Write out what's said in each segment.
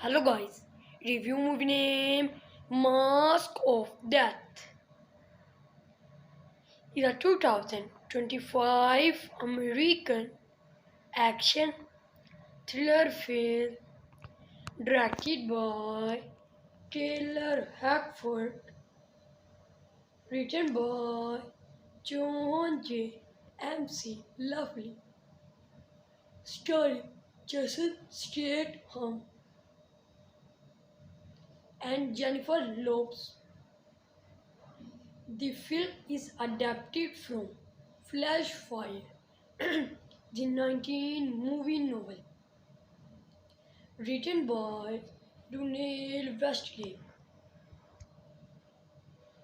Hello guys, review movie name Mask of Death is a 2025 American action thriller film directed by Taylor Hackford, written by John J. MC Lovely, starring Jason Statham and Jennifer Lopez. The film is adapted from Flash Fire, the 19 movie novel, written by Donald Westlake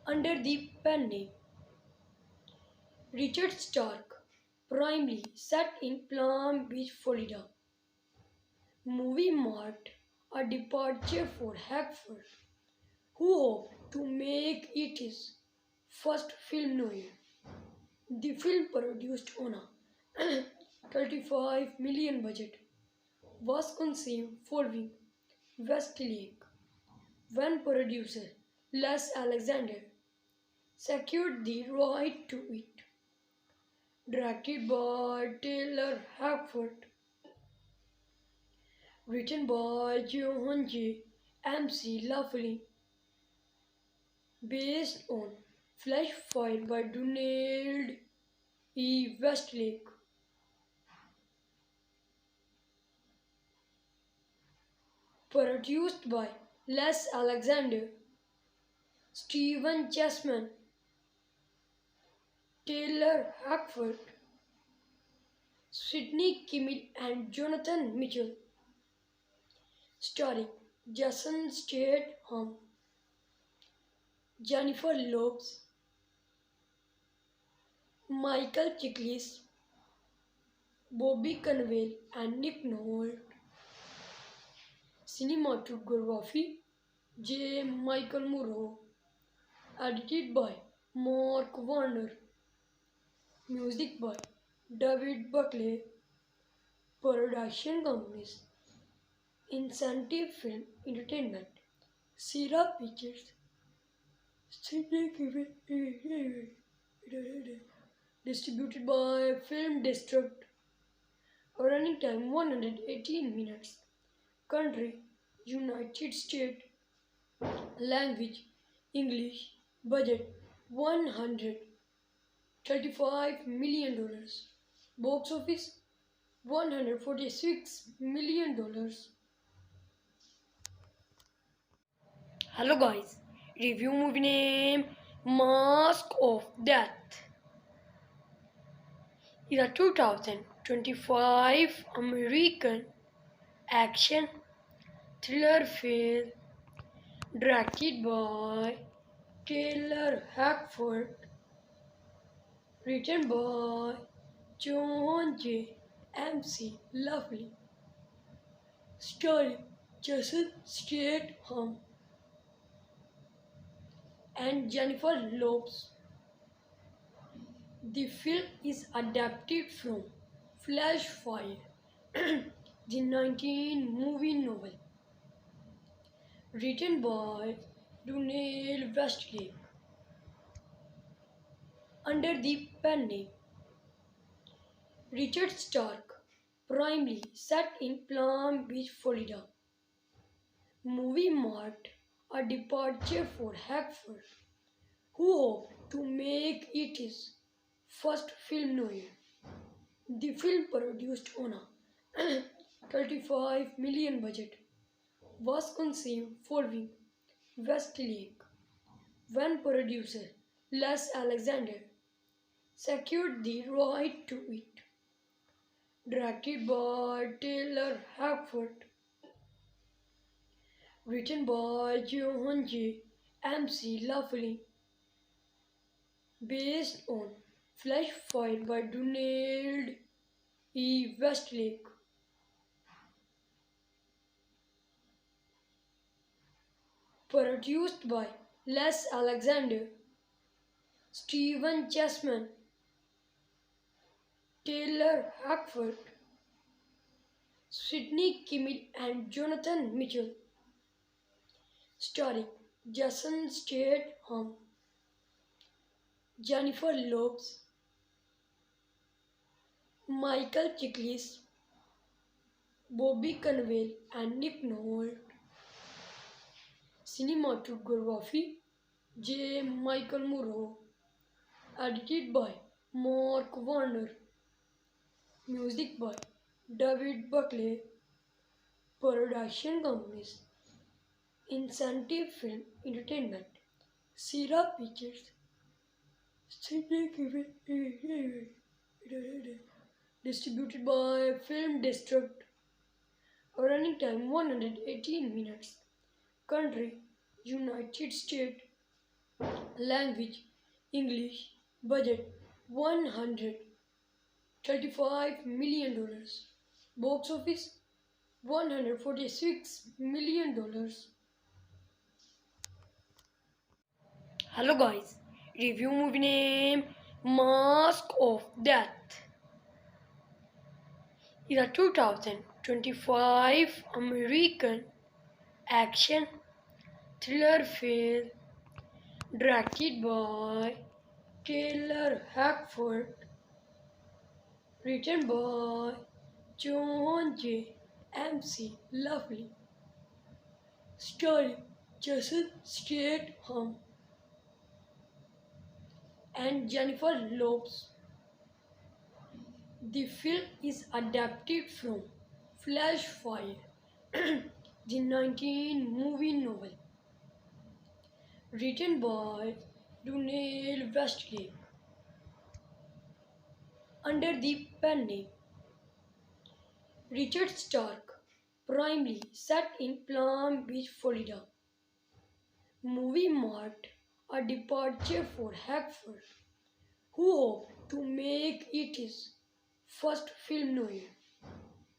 under the pen name Richard Stark, primarily set in Palm Beach, Florida. Movie marked a departure for Hackford, who hoped to make it his first film noir. The film, produced on a 35 million budget, was conceived following Westlake when producer Les Alexander secured the right to it. Directed by Taylor Hackford, written by John J. MC Lovely, based on Flash Fire by Donald E. Westlake. Produced by Les Alexander, Stephen Chessman, Taylor Hackford, Sidney Kimmel, and Jonathan Mitchell. Starring Jason Statham, Jennifer Lopez, Michael Chiklis, Bobby Cannavale, and Nick Nolte. Cinematography J. Michael Murrow. Edited by Mark Warner. Music by David Buckley. Production companies Incentive Film Entertainment, Sierra Pictures, distributed by Film District. Running time 118 minutes. Country United States. Language English. Budget $135 million. Box office $146 million. Hello guys, review movie name Mask of Death is a 2025 American action thriller film directed by Taylor Hackford, written by John J. MC Lovely, starring Jason Statham and Jennifer Lopez. The film is adapted from Flash Fire, the 19 movie novel, written by Donald Westlake under the pen name Richard Stark, primarily set in Palm Beach, Florida. Movie marked a departure for Hackford, who hoped to make it his first film noir. The film, produced on a 35 million budget, was conceived following Westlake when producer Les Alexander secured the right to it. Directed by Taylor Hackford, written by John J. MC Lovely, based on Flash Fire by Donald E. Westlake. Produced by Les Alexander, Stephen Chessman, Taylor Hackford, Sidney Kimmel, and Jonathan Mitchell. starring Jason Statham, Jennifer Lopez, Michael Chiklis, Bobby Cannavale, and Nick Nolte. Cinematography J. Michael Muro. Edited by Mark Warner. Music by David Buckley. Production companies Incentive Film Entertainment, Sierra Pictures, distributed by Film District. Running time 118 minutes. Country United States. Language English. Budget $135 million. Box office $146 million. Hello guys, review movie name Mask of Death. Is a 2025 American action thriller film directed by Taylor Hackford, written by John J. MC Lovely, starring Jason Statham and Jennifer Lopez. The film is adapted from Flash Fire, the 19 movie novel, written by Donald Westlake, under the pen name Richard Stark, primarily set in Palm Beach, Florida. Movie marked a departure for Hackford, who hoped to make it his first film noir.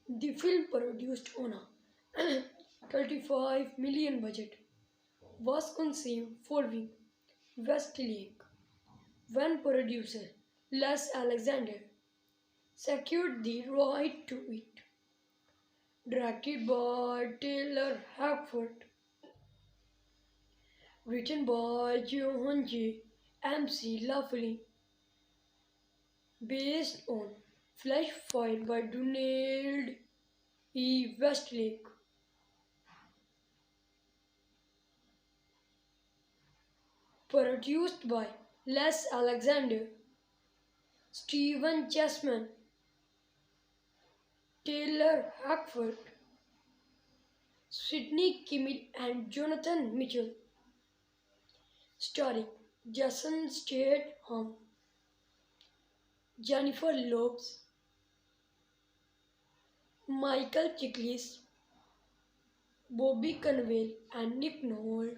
The film, produced on a 35 million budget, was conceived following Westlake when producer Les Alexander secured the right to it. Directed by Taylor Hackford, written by John J. MC Lovely, based on Flash Fire by Donald E. Westlake. Produced by Les Alexander, Stephen Chessman, Taylor Hackford, Sidney Kimmel, and Jonathan Mitchell. Starring Jason Statham, Jennifer Lopez, Michael Chiklis, Bobby Cannavale, and Nick Nolte.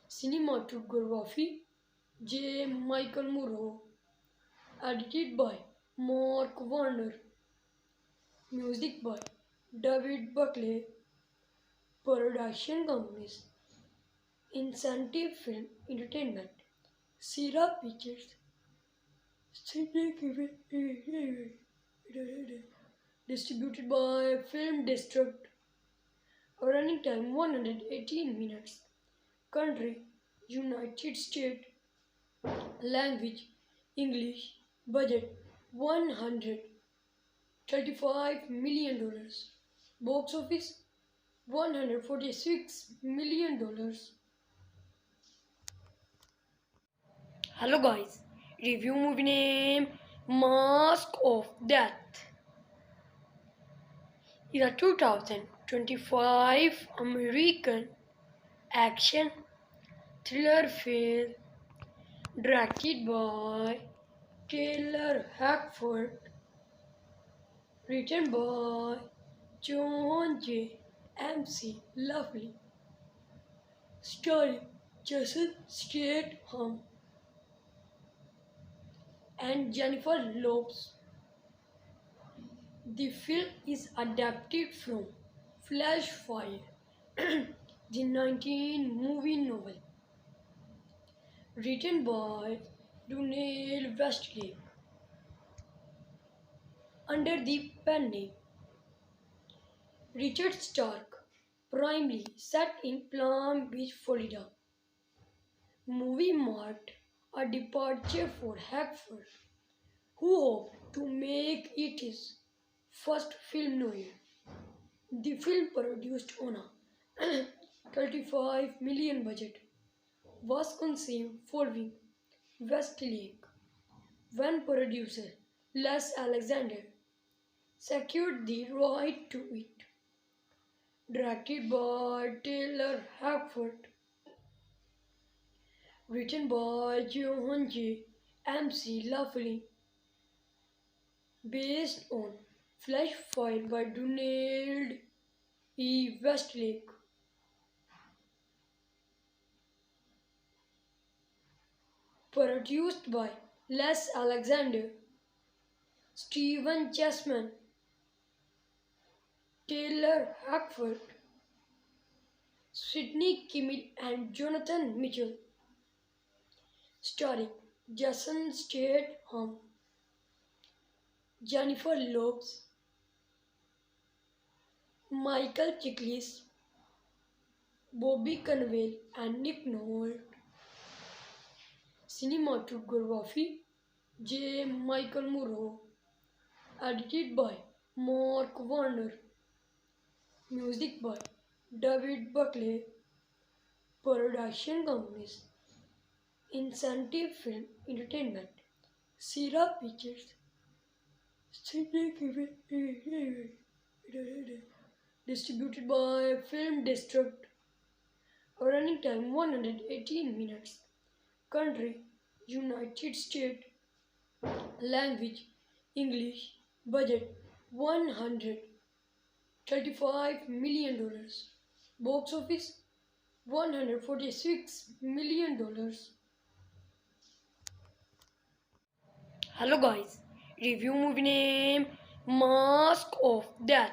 Cinematography J. Michael Muro. Edited by Mark Warner. Music by David Buckley. Production companies Incentive Film Entertainment, Sierra Pictures, distributed by Film District. Running time 118 minutes. Country United States. Language English. Budget $135 million. Box office $146 million. Hello guys, review movie name Mask of Death. Is a 2025 American action thriller film directed by Taylor Hackford, written by John J. MC Lovely, starring Jason Statham and Jennifer Lopez. The film is adapted from Flash Fire, the 19 movie novel, written by Donald Westlake, under the pen name Richard Stark, primarily set in Palm Beach, Florida. Movie marked a departure for Hackford, who hoped to make it his first film noir. The film, produced on a 35 million budget, was conceived following Westlake when producer Les Alexander secured the right to it. Directed by Taylor Hackford, written by Johan J. M.C. Laughlin, based on Flash Fire by Donald E. Westlake, produced by Les Alexander, Stephen Chessman, Taylor Hackford, Sidney Kimmel, and Jonathan Mitchell, starring Jason Statham, Jennifer Lopez, Michael Chiklis, Bobby Cannavale, and Nick Nolte. Cinematography J. Michael Murrow, edited by Mark Warner, music by David Buckley, production companies Incentive Film Entertainment, Sierra Pictures, distributed by Film District, running time 118 minutes, country United States, language English, budget $135 million, box office $146 million. Hello guys, review movie name Mask of Death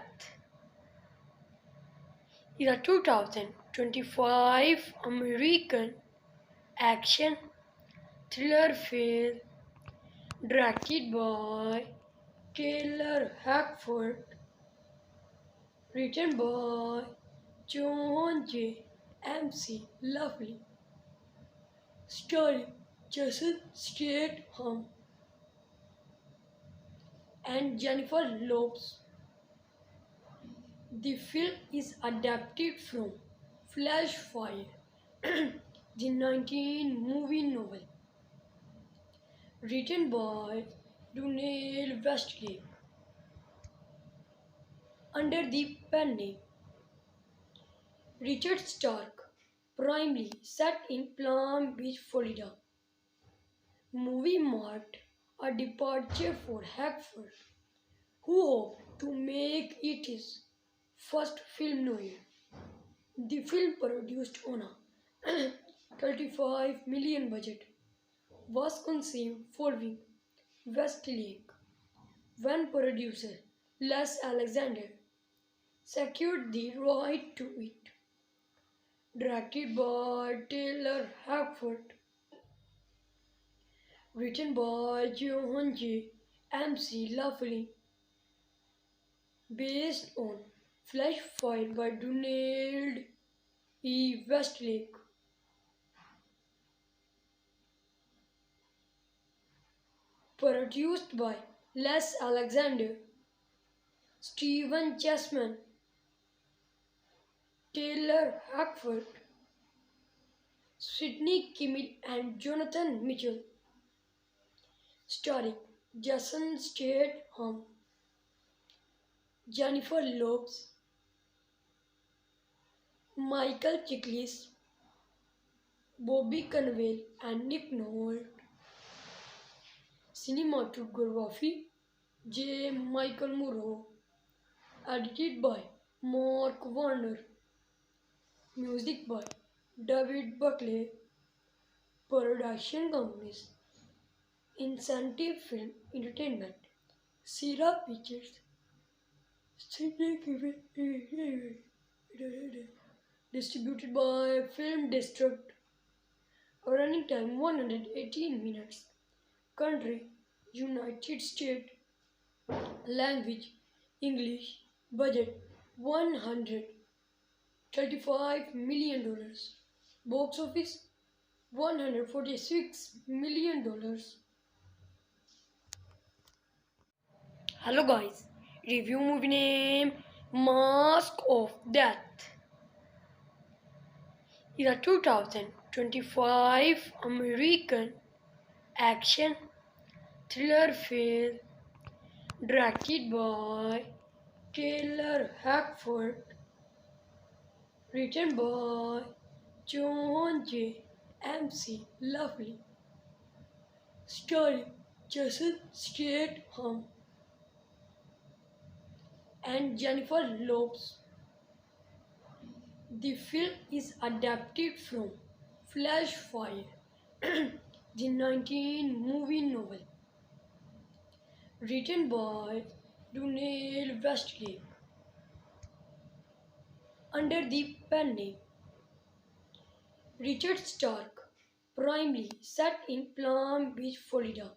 is a 2025 American action thriller film directed by Taylor Hackford, written by John J. M.C. Laughlin, starring Jason Statham and Jennifer Lopez. The film is adapted from Flash Fire, the 19 movie novel, written by Donald Westlake, under the pen name Richard Stark, primarily set in Palm Beach, Florida. Movie marked a departure for Hackford, who hoped to make it his first film noir. The film, produced on a 35 million budget, was conceived following Westlake when producer Les Alexander secured the right to it. Directed by Taylor Hackford, written by Johan J. M.C. Laughlin, based on Flash Fire by Donald E. Westlake, produced by Les Alexander, Stephen Chessman, Taylor Hackford, Sidney Kimmel, and Jonathan Mitchell, starring Jason Statham, Jennifer Lopez, Michael Chiklis, Bobby Cannavale, and Nick Nolte. Cinematography J. Michael Murrow, edited by Mark Warner, music by David Buckley, production companies Incentive Film Entertainment, Sierra Pictures, distributed by Film District, running time 118 minutes, country United States, language English, budget $135 $35 million. Box office $146 million. Hello guys, review movie name Mask of Death. Is a 2025 American action thriller film directed by Taylor Hackford, written by John J. MC Lovely, starring Jason Statham and Jennifer Lopez. The film is adapted from Flash Fire, the 19 movie novel, written by Donald Westlake, under the pen name Richard Stark, primarily set in Palm Beach, Florida.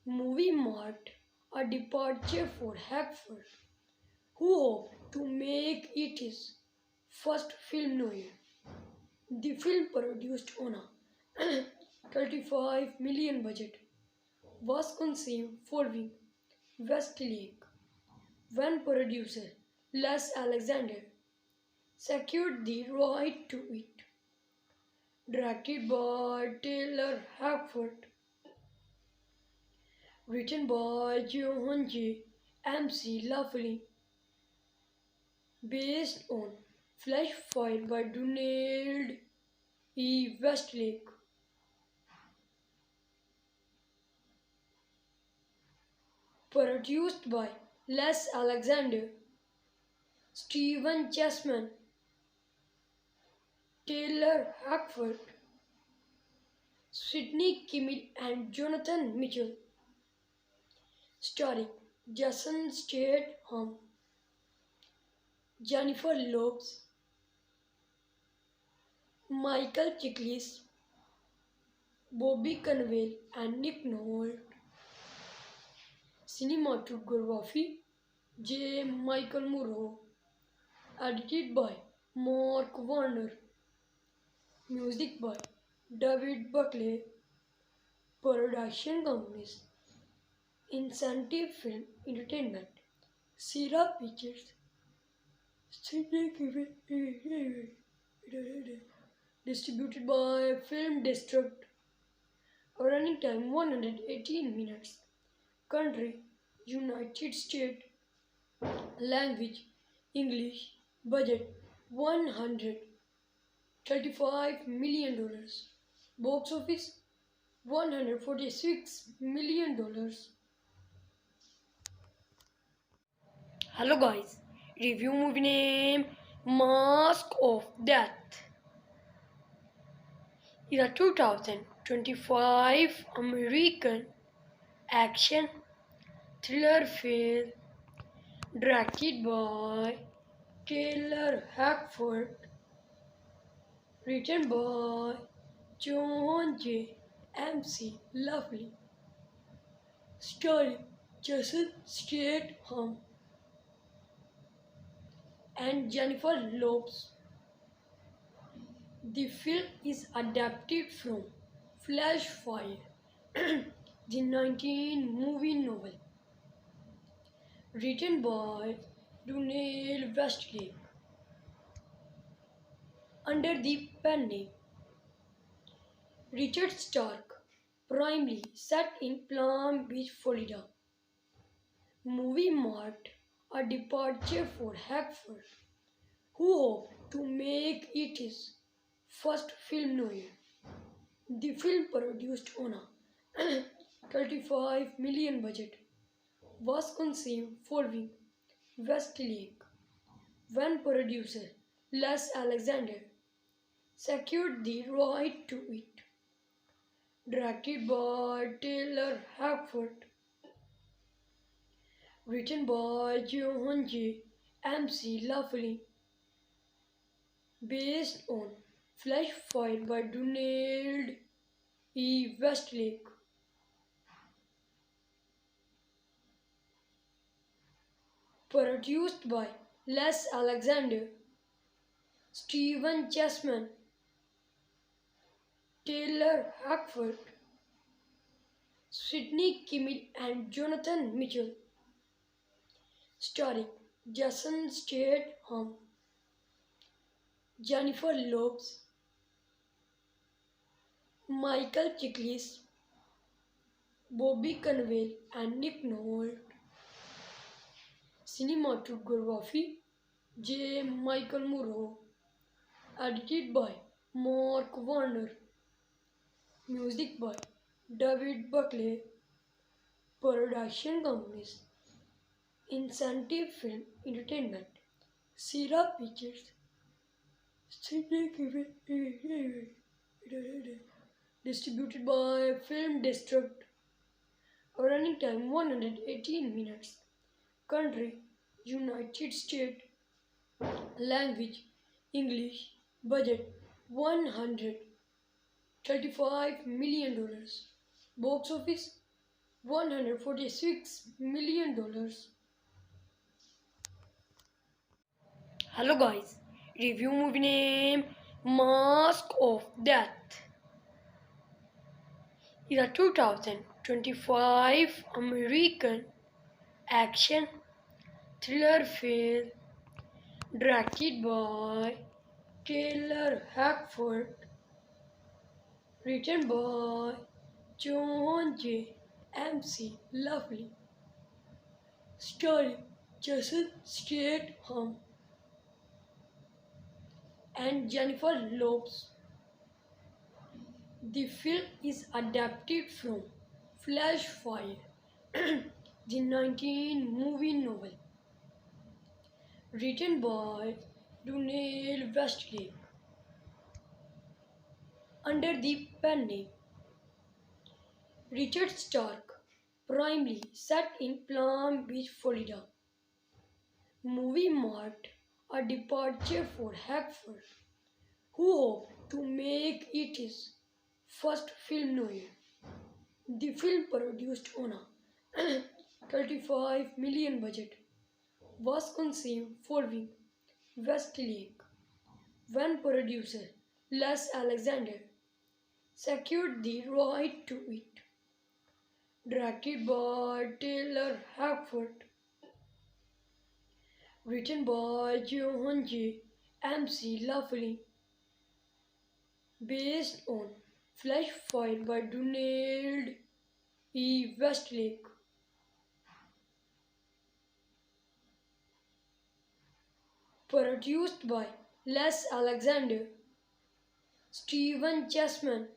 Movie marked a departure for Hackford, who hoped to make it his first film noir. The film, produced on a 35 million budget, was conceived following Westlake when producer Les Alexander secured the right to it. Directed by Taylor Hackford, written by John J. MC Lovely, based on Flash Fire by Donald E. Westlake. Produced by Les Alexander, Stephen Chessman, Taylor Hackford, Sidney Kimmel and Jonathan Mitchell. Starring Jason Statham, Jennifer Lopez, Michael Chiklis, Bobby Cannavale and Nick Nolte. Cinematography J. Michael Murrow. Edited by Mark Warner. Music by David Buckley. Production companies Incentive Film Entertainment, Sierra Pictures, Sidney Kimmel. Distributed by Film District. Running time 118 minutes. Country United States. Language English. Budget $135 million. Box office $146 million. Hello guys, review movie name Mask of Death. Is a 2025 American action thriller film directed by Taylor Hackford, written by John J. MC Lovely, starring Jason Statham and Jennifer Lopez. The film is adapted from Flash Fire, the 19 movie novel, written by Donald Westlake, under the pen name Richard Stark, primarily set in Palm Beach, Florida. Movie marked a departure for Hackford, who hoped to make it his first film noir. The film, produced on a 35 million budget, was conceived following Westlake when producer Les Alexander secured the right to it. Directed by Taylor Hackford, written by John J. MC Lovely, based on Flash Fire by Donald E. Westlake. Produced by Les Alexander, Stephen Chessman, Taylor Hackford, Sidney Kimmel, and Jonathan Mitchell. Starring Jason Statham, Jennifer Lopez, Michael Chiklis, Bobby Cannavale, and Nick Nolte. Cinematography J. Michael Muro. Edited by Mark Warner. Music by David Buckley. Production companies Incentive Film Entertainment, Sierra Pictures, distributed by Film District. Running time 118 minutes. Country United States. Language English. Budget $135 million. Box office $146 million. Hello guys, review movie name Mask of Death. Is a 2025 American action thriller film directed by Taylor Hackford, written by John J. MC Lovely, starring Jason Statham and Jennifer Lopez. The film is adapted from Flash Fire, the 19 movie novel, written by Donald Westlake, under the pen name Richard Stark, primarily set in Palm Beach, Florida. Movie marked a departure for Hackford, who hoped to make it his first film noir. The film, produced on a $35 million budget, was conceived following Westlake when producer Les Alexander secured the right to it. Directed by Taylor Hackford, written by John J. MC Lovely, based on Flash Fire by Donald E. Westlake. Produced by Les Alexander, Stephen Chessman,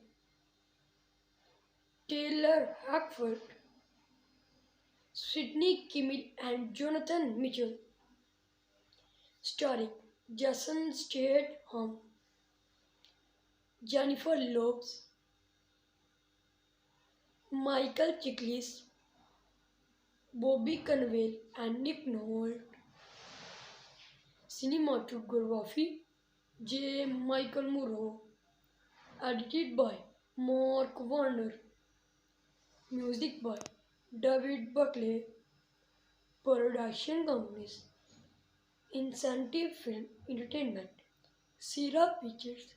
Taylor Hackford, Sidney Kimmel, and Jonathan Mitchell. Starring Jason Statham, Jennifer Lopez, Michael Chiklis, Bobby Cannavale, and Nick Nolte. Cinematography J. Michael Muro. Edited by Mark Warner. Music by David Buckley. Production companies Incentive Film Entertainment, Sierra Pictures,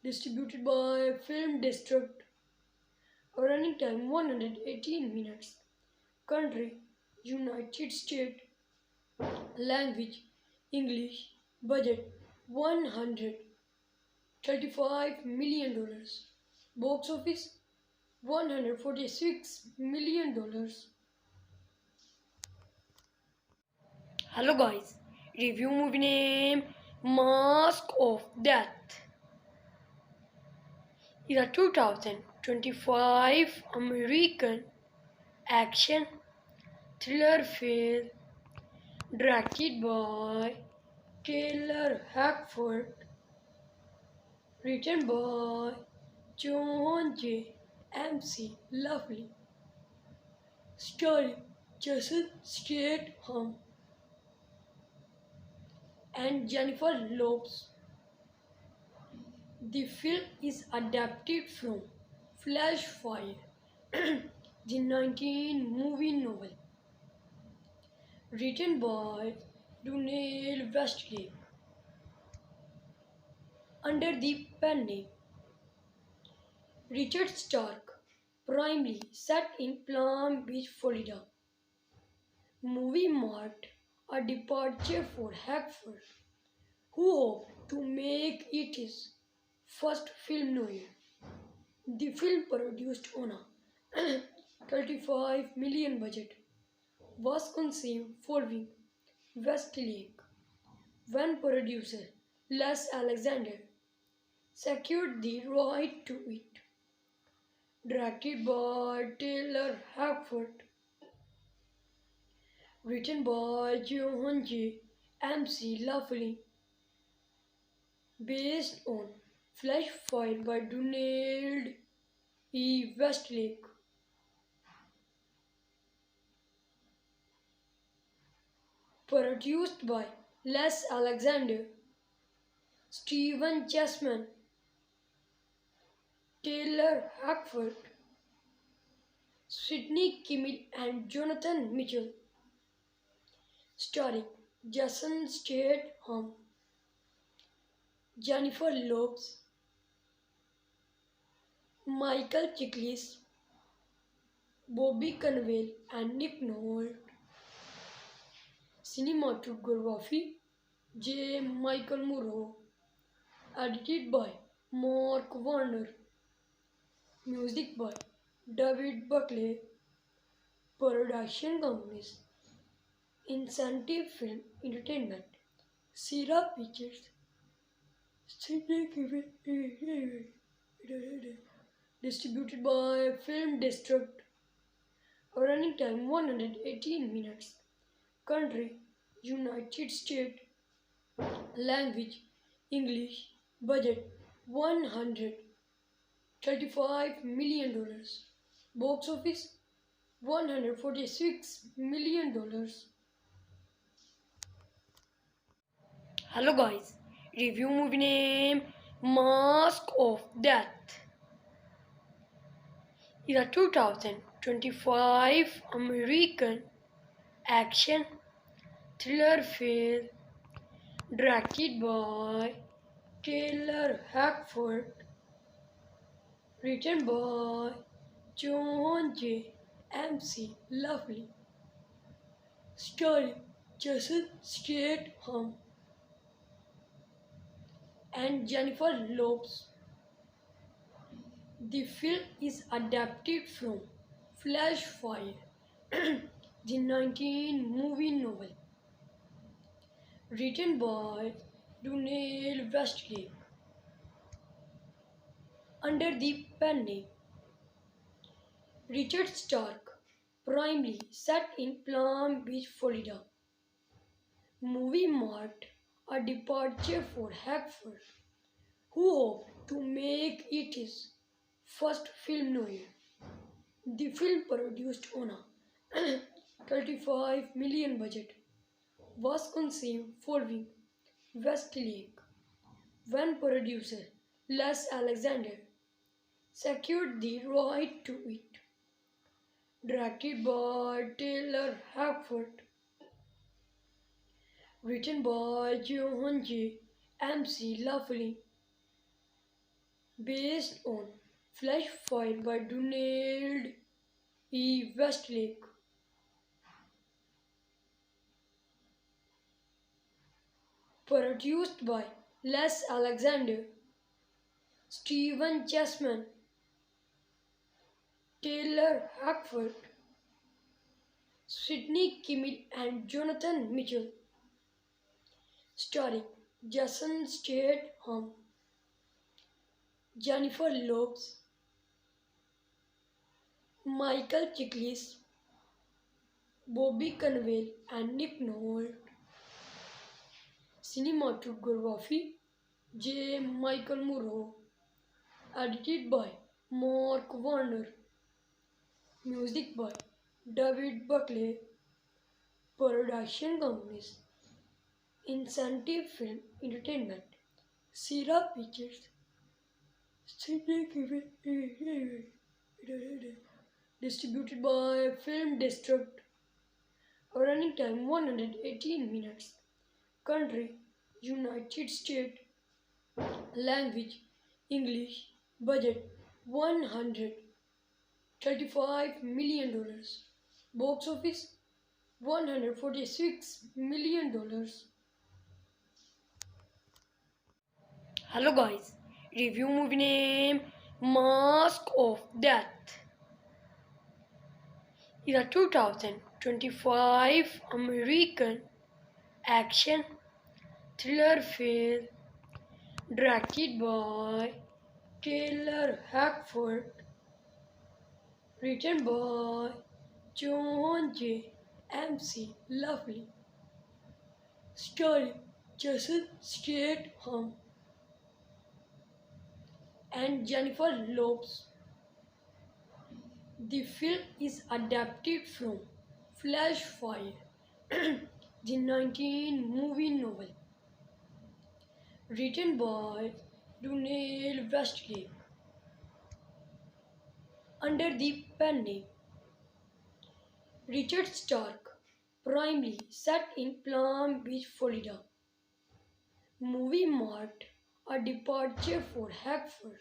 distributed by Film District. Running time 118 minutes. Country United States. Language English. Budget $135 million. Box office $146 million. Hello guys, review movie name Mask of Death. Is a 2025 American action thriller film directed by Taylor Hackford, written by John J. MC Lovely, starring Jason Statham and Jennifer Lopez. The film is adapted from Flash Fire, the 19 movie novel, Written by Dunale Westlake. Under the pen name Richard Stark. Primarily set in Palm Beach, Florida. Movie marked a departure for Hackford, who hoped to make it his first film noir. The film, produced on a 35 million budget, was conceived following Westlake when producer Les Alexander secured the right to it. Directed by Taylor Hackford, written by Johan J. M.C. Laughlin, based on Flash Fire by Donald E. Westlake. Produced by Les Alexander, Stephen Chessman, Taylor Hackford, Sidney Kimmel, and Jonathan Mitchell. Starring Jason Statham, Jennifer Lopez, Michael Chiklis, Bobby Cannavale, and Nick Nolte. Cinematography J. Michael Murrow. Edited by Mark Warner. Music by David Buckley. Production companies Incentive Film Entertainment, Sierra Pictures, distributed by Film District. Running time 118 minutes. Country United States. Language English. Budget $135 million. Box office $146 million. Hello guys, review movie name Mask of Death. Is a 2025 American action thriller film directed by Taylor Hackford, written by John J. M.C. Lovely, starring Jason Statham and Jennifer Lopez. The film is adapted from Flash Fire, the 19 movie novel, written by Donald Westlake. Under the pen name Richard Stark, primarily set in Palm Beach, Florida. Movie marked a departure for Hackford, who hoped to make it his first film noir. The film, produced on a 35 million budget, was conceived following Westlake when producer Les Alexander secured the right to it. Directed by Taylor Hackford, written by Johan J. M.C. Laughlin, based on Flash Fire by Donald E. Westlake. Produced by Les Alexander, Stephen Chessman, Taylor Hackford, Sidney Kimmel, and Jonathan Mitchell. Starring Jason Statham, Jennifer Lopez, Michael Chiklis, Bobby Cannavale, and Nick Nolte. Cinematography J. Michael Murrow. Edited by Mark Warner. Music by David Buckley. Production companies Incentive Film Entertainment, Sierra Pictures, distributed by Film District. Running time 118 minutes. Country United States. Language English. Budget $135 million. Box office $146 million. Hello guys, review movie name Mask of Death. Is a 2025 American action thriller film directed by Taylor Hackford, written by John J. MC Lovely, starring Jason Statham and Jennifer Lopez. The film is adapted from Flash Fire, the 19 movie novel, written by Donald Westlake, under the pen name Richard Stark, primarily set in Palm Beach, Florida. Movie marked a departure for Hackford,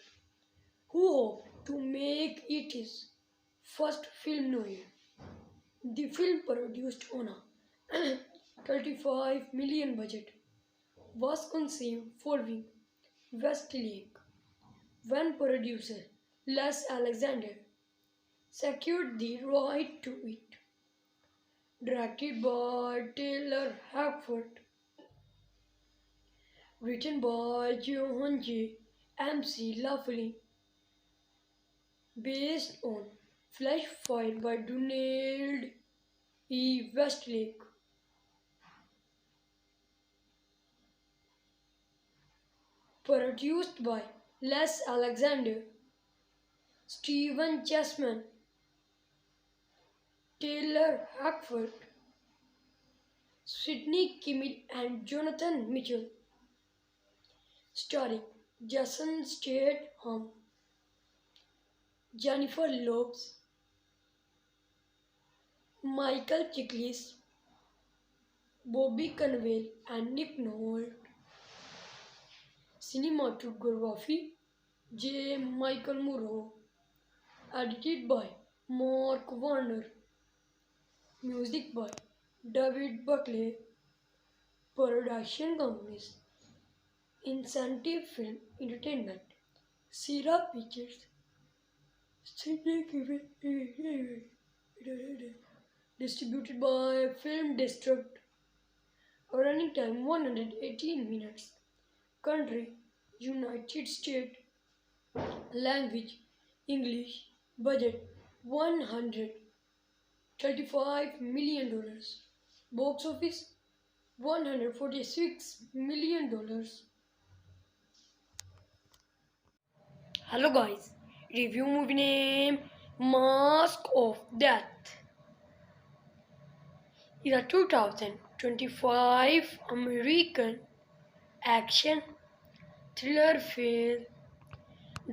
who hoped to make it his first film noir. The film, produced on a 35 million budget, was conceived following Westlake when producer Les Alexander secured the right to it. Directed by Taylor Hackford, written by John J. MC Lovely, based on Flash Fire by Donald E. Westlake. Produced by Les Alexander, Stephen Chessman, Taylor Hackford, Sidney Kimmel, and Jonathan Mitchell. Starring Jason Statham, Jennifer Lopez, Michael Chiklis, Bobby Cannavale, and Nick Nolte. Cinematography J. Michael Muro. Edited by Mark Warner. Music by David Buckley. Production companies Incentive Film Entertainment, Sierra Pictures, distributed by Film District. Running time 118 minutes. Country United States. Language English. Budget $135 million. Box office $146 million. Hello guys, review movie name Mask of Death. Is a 2025 American action thriller film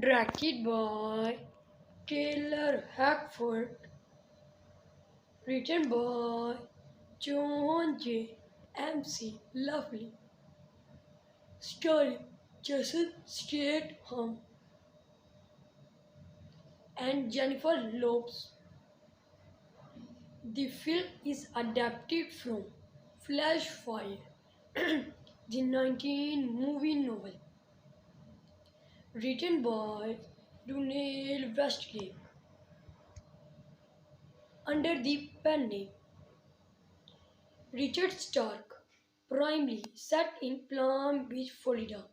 directed by Taylor Hackford, written by John J. MC Lovely, starring Jason Statham and Jennifer Lopez. The film is adapted from Flash Fire, the 19 movie novel, written by Donald Westlake, under the pen name Richard Stark, primarily set in Palm Beach, Florida.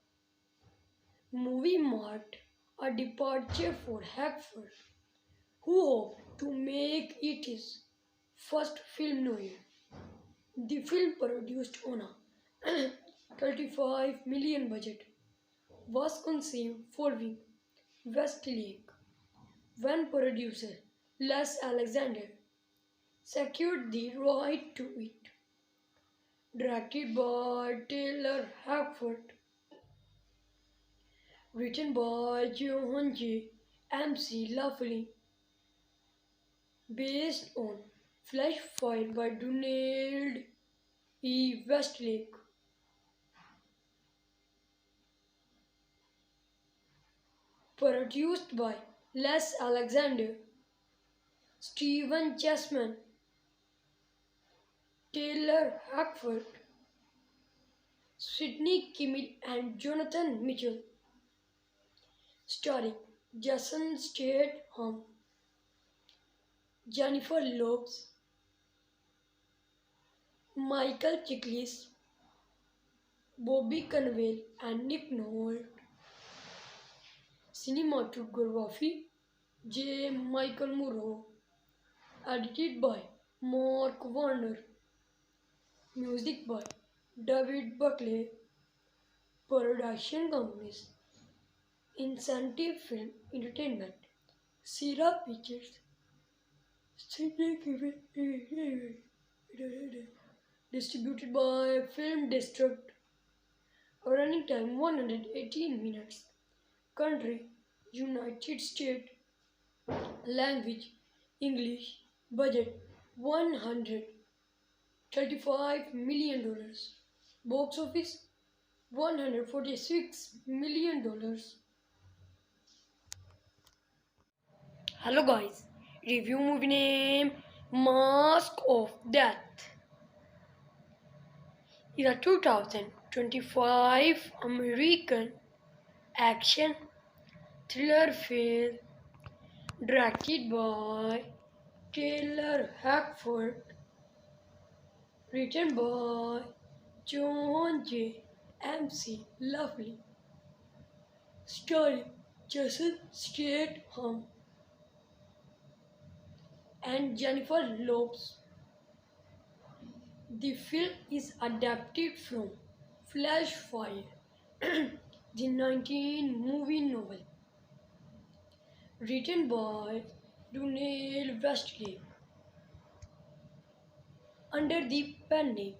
Movie marked a departure for Hackford, who hoped to make it his first film noir. The film, produced on a 35 million budget, was conceived following Westlake when producer Les Alexander secured the right to it. Directed by Taylor Hackford, written by John J. MC Lovely, based on Flash Fire by Donald E. Westlake. Produced by Les Alexander, Stephen Chessman, Taylor Hackford, Sidney Kimmel, and Jonathan Mitchell. Starring Jason Statham, Jennifer Lopez, Michael Chiklis, Bobby Cannavale, and Nick Nolte. Cinematography J. Michael Murrow. Edited by Mark Warner. Music by David Buckley. Production companies Incentive Film Entertainment, Sierra Pictures, distributed by Film District. Running time 118 minutes. Country United States. Language English. Budget $135 million. Box office $146 million. Hello guys, review movie name Mask of Death. Is a 2025 American action thriller film directed by Taylor Hackford, written by John J. MC Lovely, starring Jason Statham and Jennifer Lopez. The film is adapted from Flash Fire, the 19 movie novel, written by Donald Westlake, under the pen name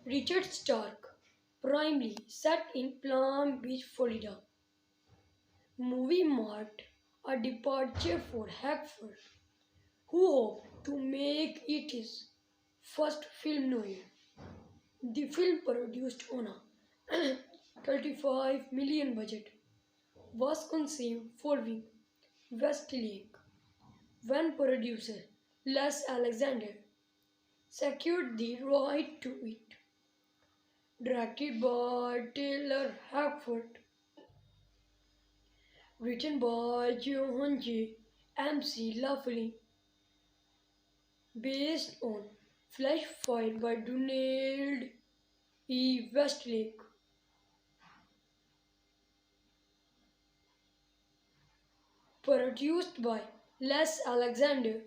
Richard Stark, primarily set in Palm Beach, Florida. Movie marked a departure for Hackford, who hoped to make it his first film noir. The film, produced on a 35 million budget, was conceived following Westlake when producer Les Alexander secured the right to it. Directed by Taylor Hackford, written by John J. MC Lovely, based on Flash Fire by Donald E. Westlake. Produced by Les Alexander,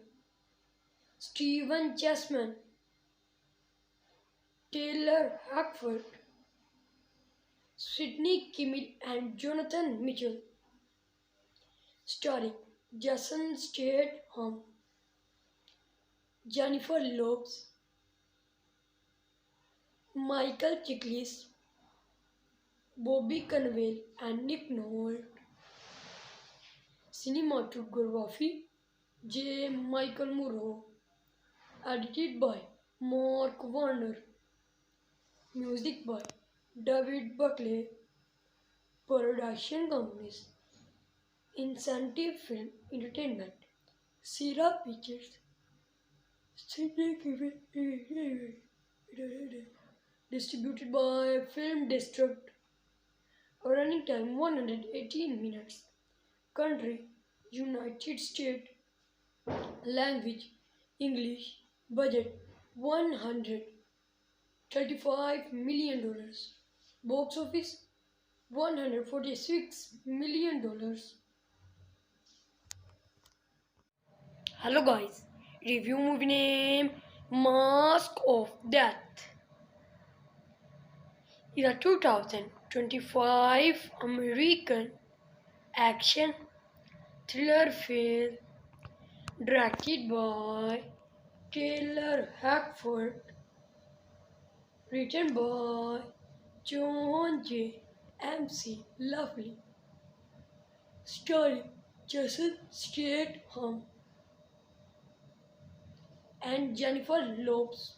Stephen Chessman, Taylor Hackford, Sidney Kimmel, and Jonathan Mitchell. Starring Jason Statham, Jennifer Lopez, Michael Chiklis, Bobby Cannavale, and Nick Nolte. Cinematography J. Michael Murrow. Edited by Mark Warner. Music by David Buckley. Production companies Incentive Film Entertainment, Sierra Pictures, distributed by Film District. Running time 118 minutes. Country United States. Language English. Budget $135 million. Box office $146 million. Hello guys, review movie name Mask of Death. Is a 2025 American action thriller film directed by Taylor Hackford, written by John J. MC Lovely, starring Jason Statham and Jennifer Lopez.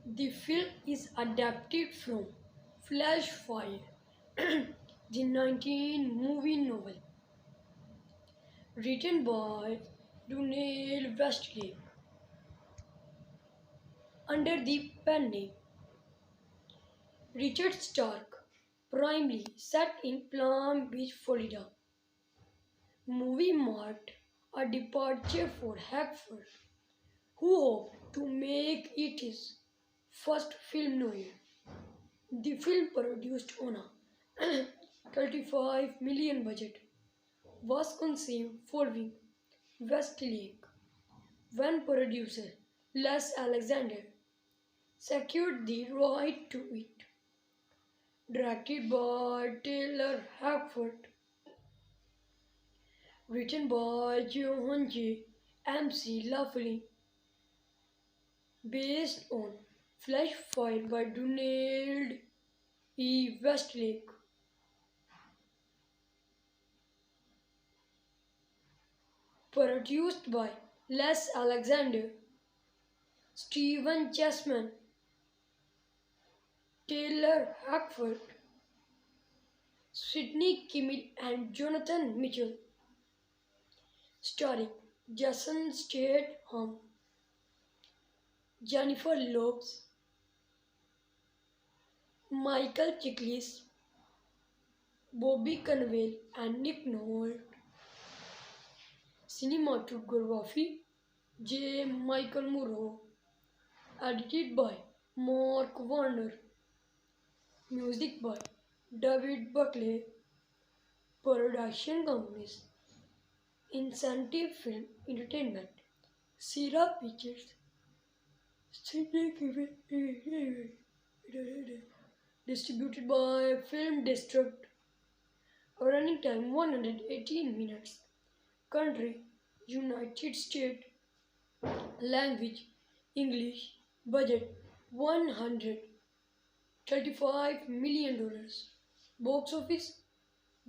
The film is adapted from Flash Fire, the 19 movie novel, written by Donald Westlake under the pen name Richard Stark, primarily set in Palm Beach, Florida. Movie marked a departure for Hackford, who hoped to make it his first film noir. The film, produced on a 35 million budget, was conceived following Westlake when producer Les Alexander secured the right to it. Directed by Taylor Hackford, written by Johan J. MC Laughlin, based on Flash Fire by Donald E. Westlake, produced by Les Alexander, Stephen Chessman, Taylor Hackford, Sidney Kimmel, and Jonathan Mitchell, starring Jason Statham, Jennifer Lopez, Michael Chiklis, Bobby Cannavale, and Nick Nolte. Cinematography J. Michael Murrow, edited by Mark Warner, music by David Buckley, production companies Incentive Film Entertainment, Sierra Pictures, distributed by Film District, running time 118 minutes, country United States, language English, budget $135 million, box office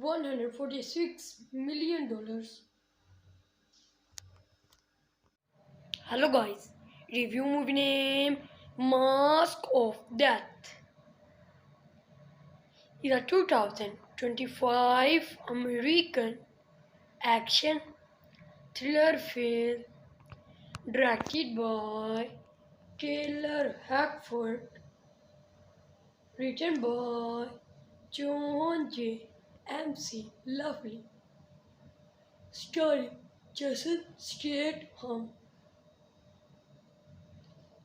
$146 million. Hello guys, review movie name Mask of Death. Is a 2025 American action thriller film directed by Taylor Hackford, written by John J. MC Laughlin, starring Jason Statham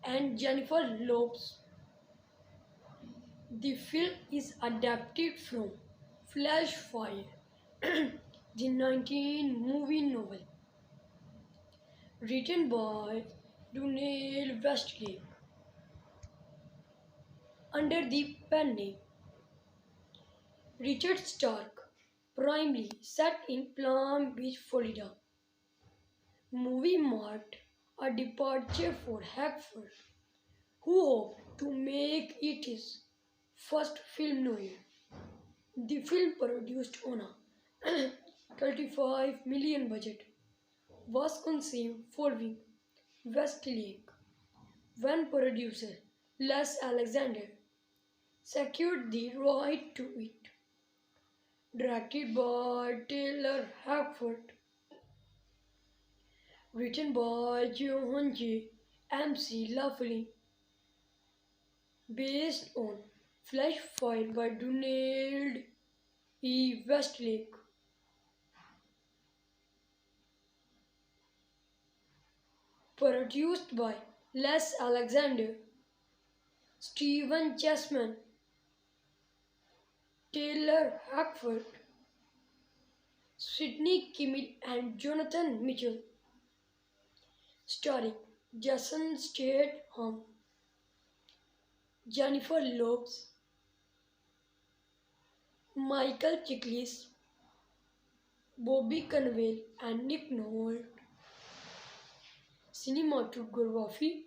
and Jennifer Lopez. The film is adapted from Flash Fire, the 19 movie novel, written by Donald Westlake under the pen name Richard Stark, primarily set in Palm Beach, Florida. Movie marked a departure for Hackford, who hoped to make it his first film noir. The film, produced on a 35 million budget, was conceived following Westlake when producer Les Alexander secured the right to it. Directed by Taylor Hackford, written by Johan J. MC Laughlin, based on Flash Fire by Donald E. Westlake, produced by Les Alexander, Stephen Chessman, Taylor Hackford, Sidney Kimmel, and Jonathan Mitchell, starring Jason Statham, Jennifer Lopez, Michael Chiklis, Bobby Cannavale, and Nick Nolte. Cinematography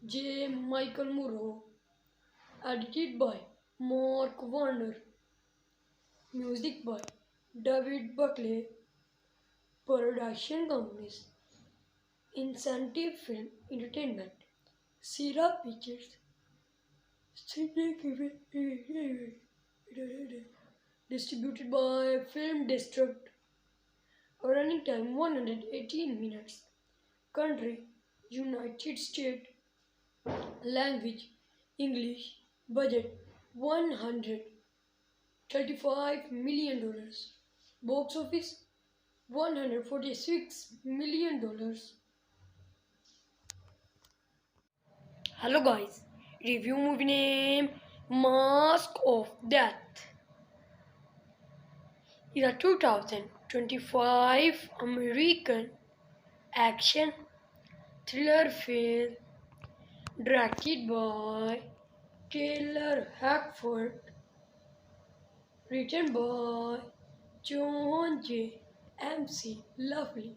J. Michael Murrow, edited by Mark Warner, music by David Buckley, production companies Incentive Film Entertainment. Sierra Pictures. Distributed by Film District. Running time 118 minutes. Country United States. Language English. Budget $135 million. Box office $146 million. Hello guys, review movie name Mask of Death. Is a 2025 American action thriller film directed by Taylor Hackford, written by John J. MC Lovely,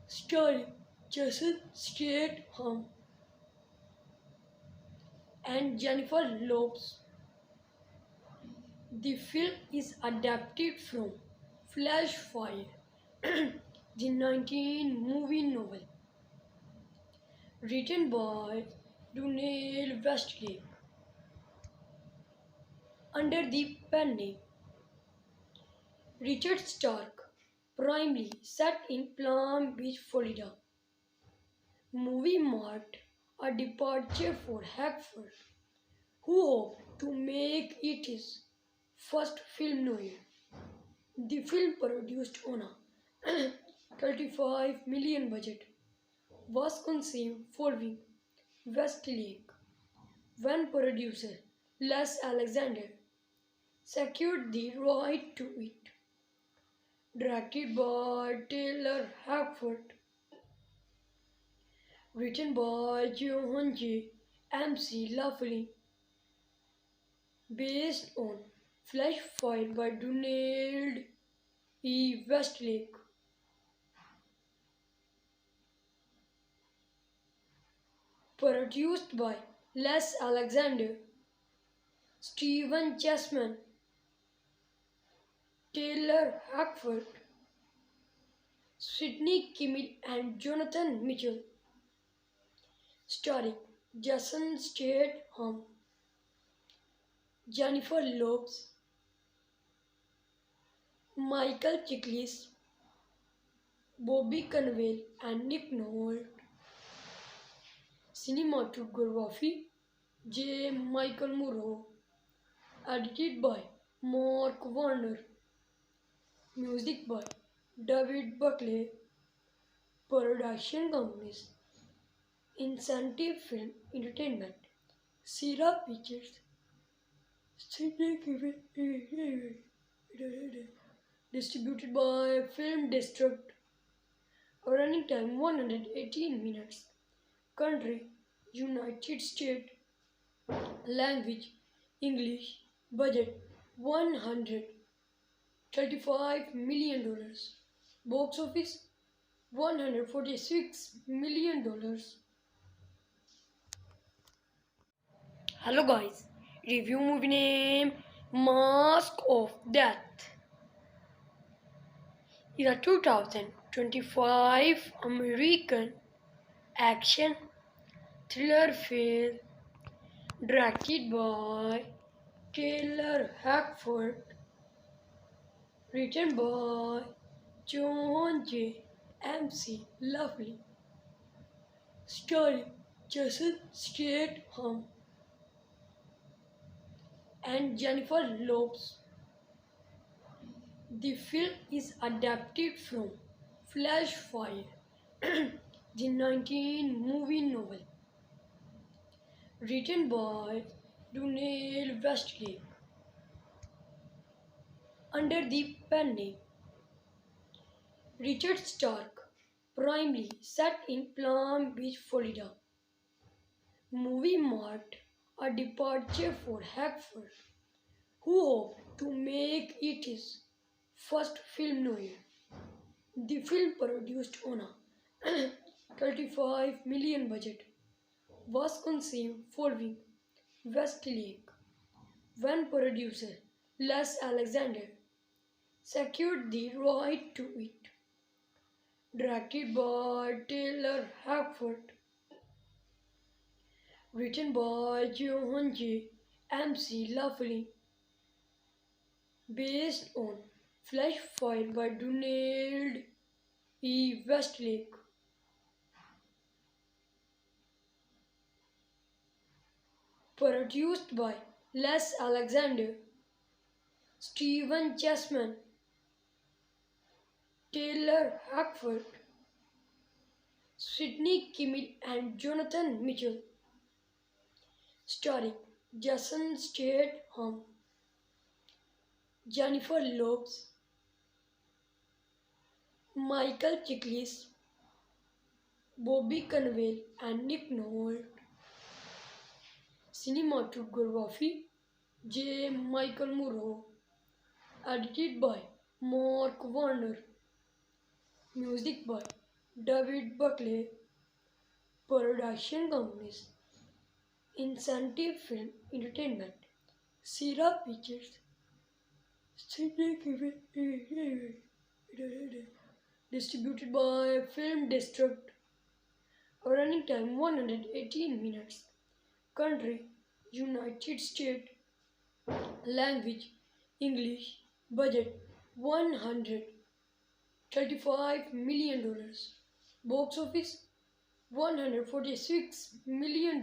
starring Jason Statham and Jennifer Lopez. The film is adapted from Flash Fire, the 19 movie novel, written by Donald Westlake, under the pen name Richard Stark, primarily set in Palm Beach, Florida. Movie marked a departure for Hackford, who hoped to make it his first film noir. The film, produced on a 35 million budget, was conceived following Westlake when producer Les Alexander secured the right to it. Directed by Taylor Hackford, written by John J. MC Lovely, based on Flash Fire by Donald E. Westlake. Produced by Les Alexander, Stephen Chessman, Taylor Hackford, Sidney Kimmel and Jonathan Mitchell. Starring Jason Statham, Jennifer Lopez, Michael Chiklis, Bobby Cannavale and Nick Nolte. Cinematography J. Michael Murrow. Edited by Mark Warner. Music by David Buckley. Production companies Incentive Film Entertainment, Sierra Pictures, distributed by Film District. Running time 118 minutes. Country United States. Language English. Budget $135 million. Box office $146 million. Hello guys, review movie name Mask of Death. Is a 2025 American action thriller film directed by Taylor Hackford, written by John J. MC Lovely, starring Jason Statham and Jennifer Lopez. The film is adapted from Flash Fire, the 19 movie novel, written by Donald Westlake, under the pen name Richard Stark, primarily set in Palm Beach, Florida. Movie marked a departure for Hackford, who hoped to make it his first film noir. The film, produced on a 35 million budget, was conceived following Westlake when producer Les Alexander secured the right to it. directed by Taylor Hackford, written by Johan J. MC Lovely, based on Flash Fire by Donald E. Westlake, produced by Les Alexander, Stephen Chessman, Taylor Hackford, Sidney Kimmel, and Jonathan Mitchell, starring Jason Statham, Jennifer Lopez, Michael Chiklis, Bobby Cannavale, and Nick Nolte. Cinematography J. Michael Murrow, edited by Mark Warner, music by David Buckley, production companies Incentive Film Entertainment, Sierra Pictures, distributed by Film District, running time 118 minutes, country United States, language English, budget $135 million, box office $146 million.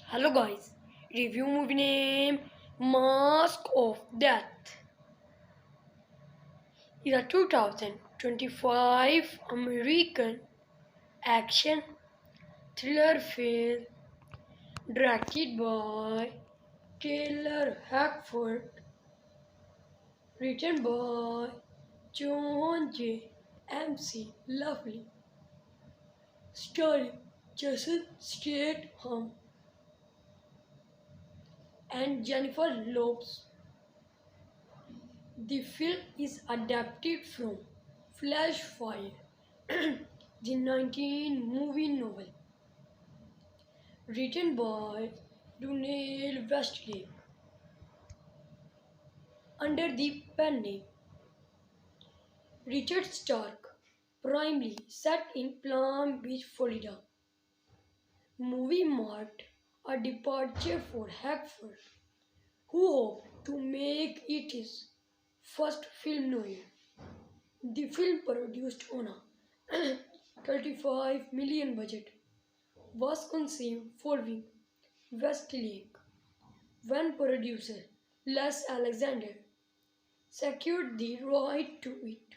Hello guys, review movie name Mask of Death. Is a 2025 American action thriller film directed by Taylor Hackford, written by John J. MC Lovely, starring Jason Statham and Jennifer Lopez. The film is adapted from Flash Fire, the 19 movie novel, written by Donald Westlake, under the pen name Richard Stark, primarily set in Palm Beach, Florida. Movie marked a departure for Hackford, who hoped to make it his first film noir. The film, produced on a 35 million budget, was conceived following Westlake when producer Les Alexander secured the right to it.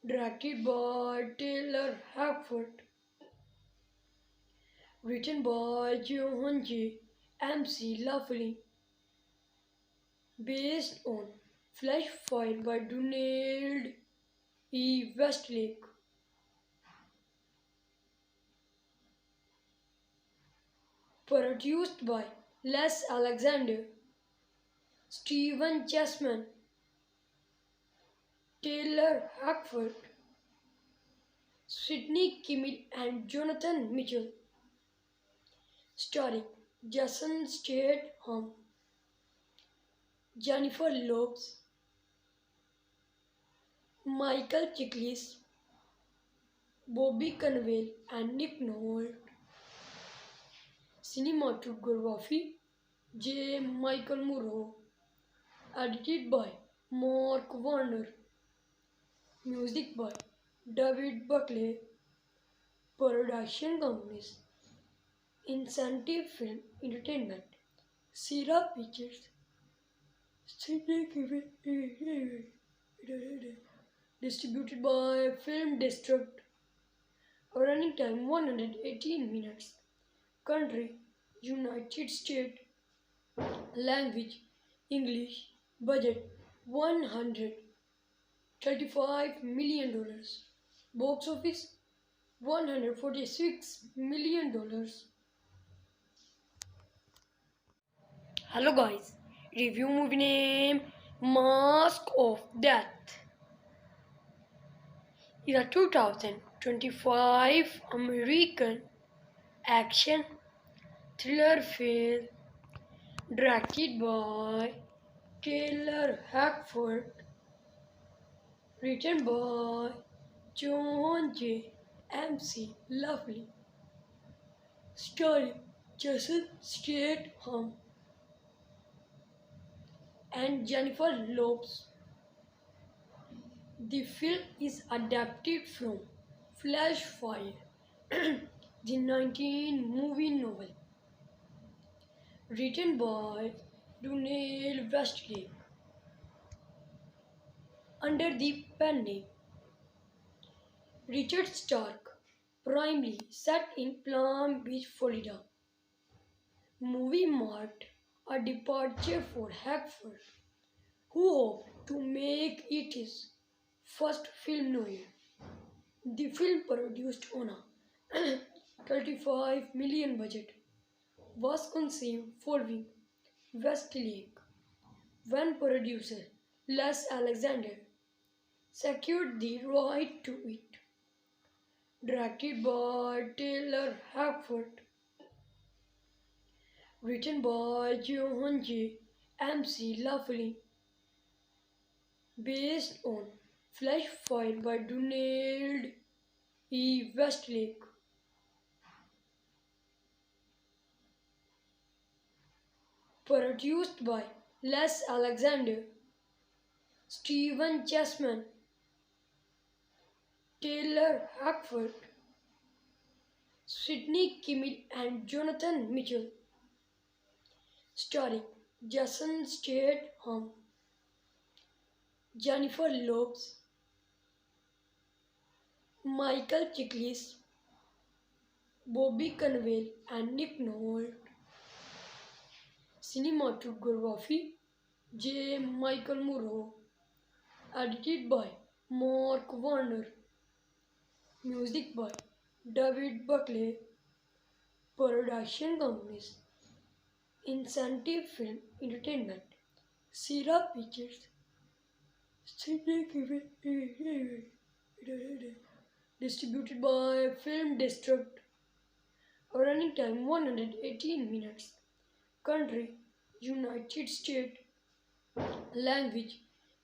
Directed by Taylor Hackford, written by Johan J. MC Lovely, based on Flash Fire by Donald E. Westlake, produced by Les Alexander, Stephen Chessman, Taylor Hackford, Sidney Kimmel, and Jonathan Mitchell, starring Jason Statham, Jennifer Lopez, Michael Chiklis, Bobby Cannavale, and Nick Nolte. Cinematography J. Michael Murrow, edited by Mark Warner, music by David Buckley, production companies Incentive Film Entertainment, Sierra Pictures, distributed by Film District, running time 118 minutes, country United States, language English, budget $135 million, box office $146 million. Hello guys, review movie name Mask of Death. Is a 2025 American action thriller film directed by Taylor Hackford, Written by John J. MC Lovely. Starring Jason Statham and Jennifer Lopez. The film is adapted from Flash Fire, the 19 movie novel, written by Donald Westlake under the pen name Richard Stark, primarily set in Palm Beach, Florida. Movie marked a departure for Hackford, who hoped to make it his first film noir. The film, produced on a 35 million budget, was conceived following Westlake when producer Les Alexander secured the right to it. Directed by Taylor Hackford, written by John J. MC Lovely, based on Flash Fire by Donald E. Westlake, produced by Les Alexander, Stephen Chessman, Taylor Hackford, Sidney Kimmel, and Jonathan Mitchell, starring Jason Statham, Jennifer Lopez, Michael Chiklis, Bobby Cannavale, and Nick Nolte. Cinematography J. Michael Murrow, edited by Mark Warner, music by David Buckley. Production companies Incentive Film Entertainment, Sierra Pictures, Sidney Kimmel, distributed by Film District. Running time 118 minutes. Country United States. Language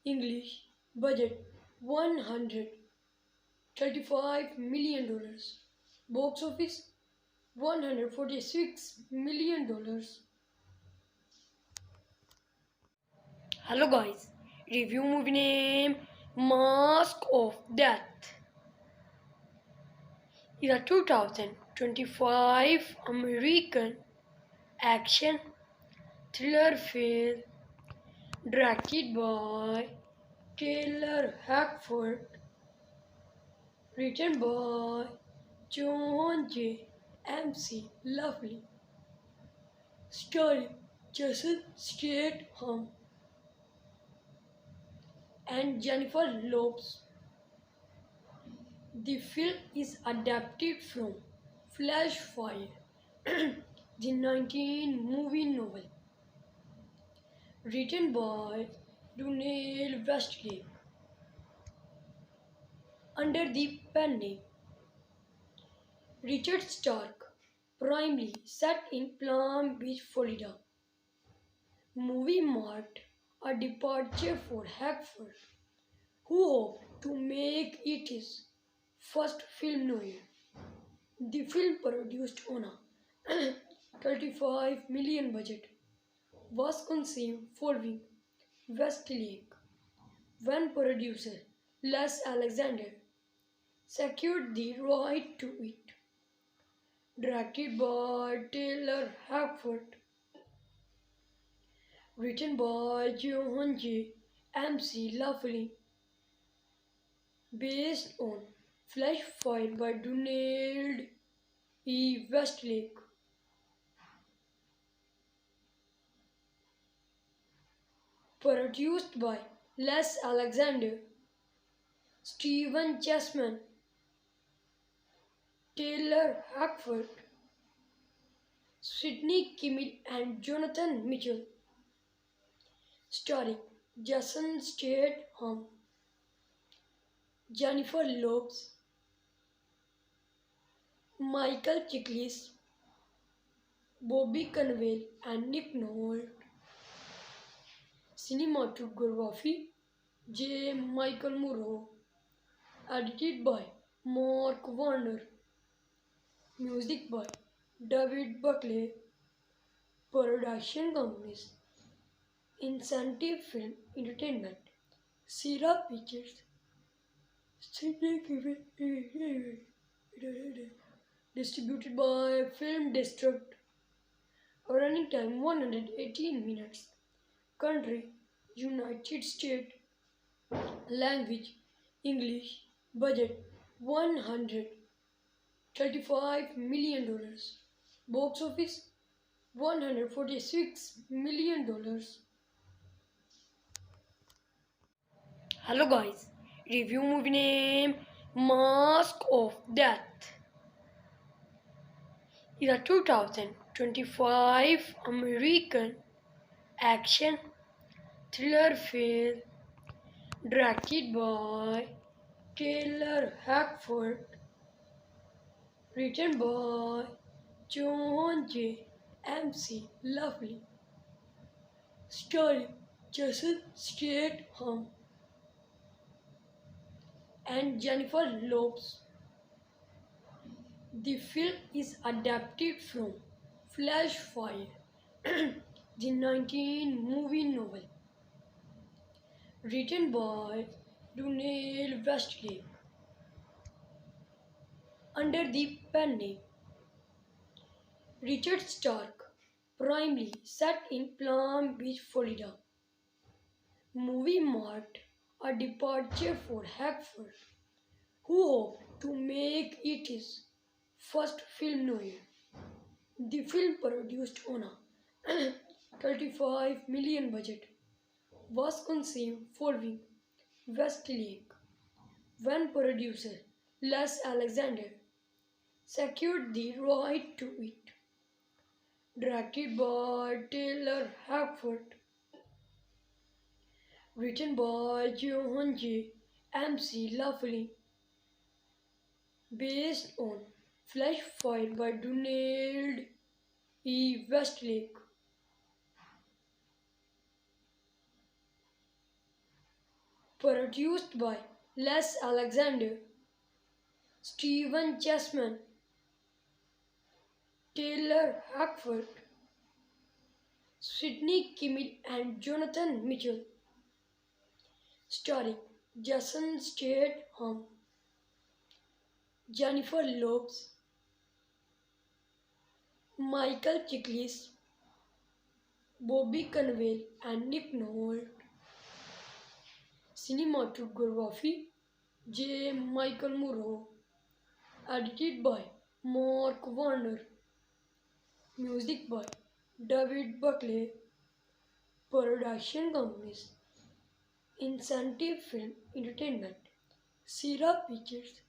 English. Budget $135 million. Box office $146 million. Hello guys. Review movie name Mask of Death. Is a 2025 American action thriller film directed by Taylor Hackford, written by John J. MC Lovely, starring Jason Statham and Jennifer Lopez. The film is adapted from Flash Fire, the 19 movie novel, written by Donald Westlake under the pen name Richard Stark, primarily set in Palm Beach, Florida. Movie marked a departure for Hackford, who hoped to make it his first film noir. The film, produced on a 35 million budget, was conceived following Westlake when producer Les Alexander secured the right to it. Directed by Taylor Hackford, written by John J. MC Lovely, based on Flash Fire by Donald E. Westlake. Produced by Les Alexander, Stephen Chessman, Taylor Hackford, Sidney Kimmel, and Jonathan Mitchell, starring Jason Statham, Jennifer Lopez, Michael Chiklis, Bobby Cannavale, and Nick Nolte. Cinematography J. Michael Muro, edited by Mark Warner, music by David Buckley, production companies, Incentive Film Entertainment, Sierra Pictures, distributed by Film District, running time 118 minutes, country United States, language English, budget $135 million, box office $146 million. Hello guys, review movie name Mask of Death is a 2025 American action thriller film directed by Taylor Hackford, written by John J. MC Lovely, starring Jason Statham and Jennifer Lopez. The film is adapted from Flash Fire, the 19 movie novel, written by Donald Westlake under the pen name Richard Stark, primarily set in Palm Beach, Florida. Movie marked a departure for Hackford, who hoped to make it his first film noir. The film, produced on a 35 million budget, was conceived following Westlake when producer Les Alexander secured the right to it. Directed by Taylor Hackford, written by John J. MC Lovely, based on Flash Fire by Donald E. Westlake. Produced by Les Alexander, Stephen Chessman, Taylor Hackford, Sidney Kimmel, and Jonathan Mitchell. Starring Jason Statham, Jennifer Lopez, Michael Chiklis, Bobby Cannavale, and Nick Nolte. Cinematography J. Michael Muro, edited by Mark Warner, music by David Buckley, production companies, Incentive Film Entertainment, Sierra Pictures,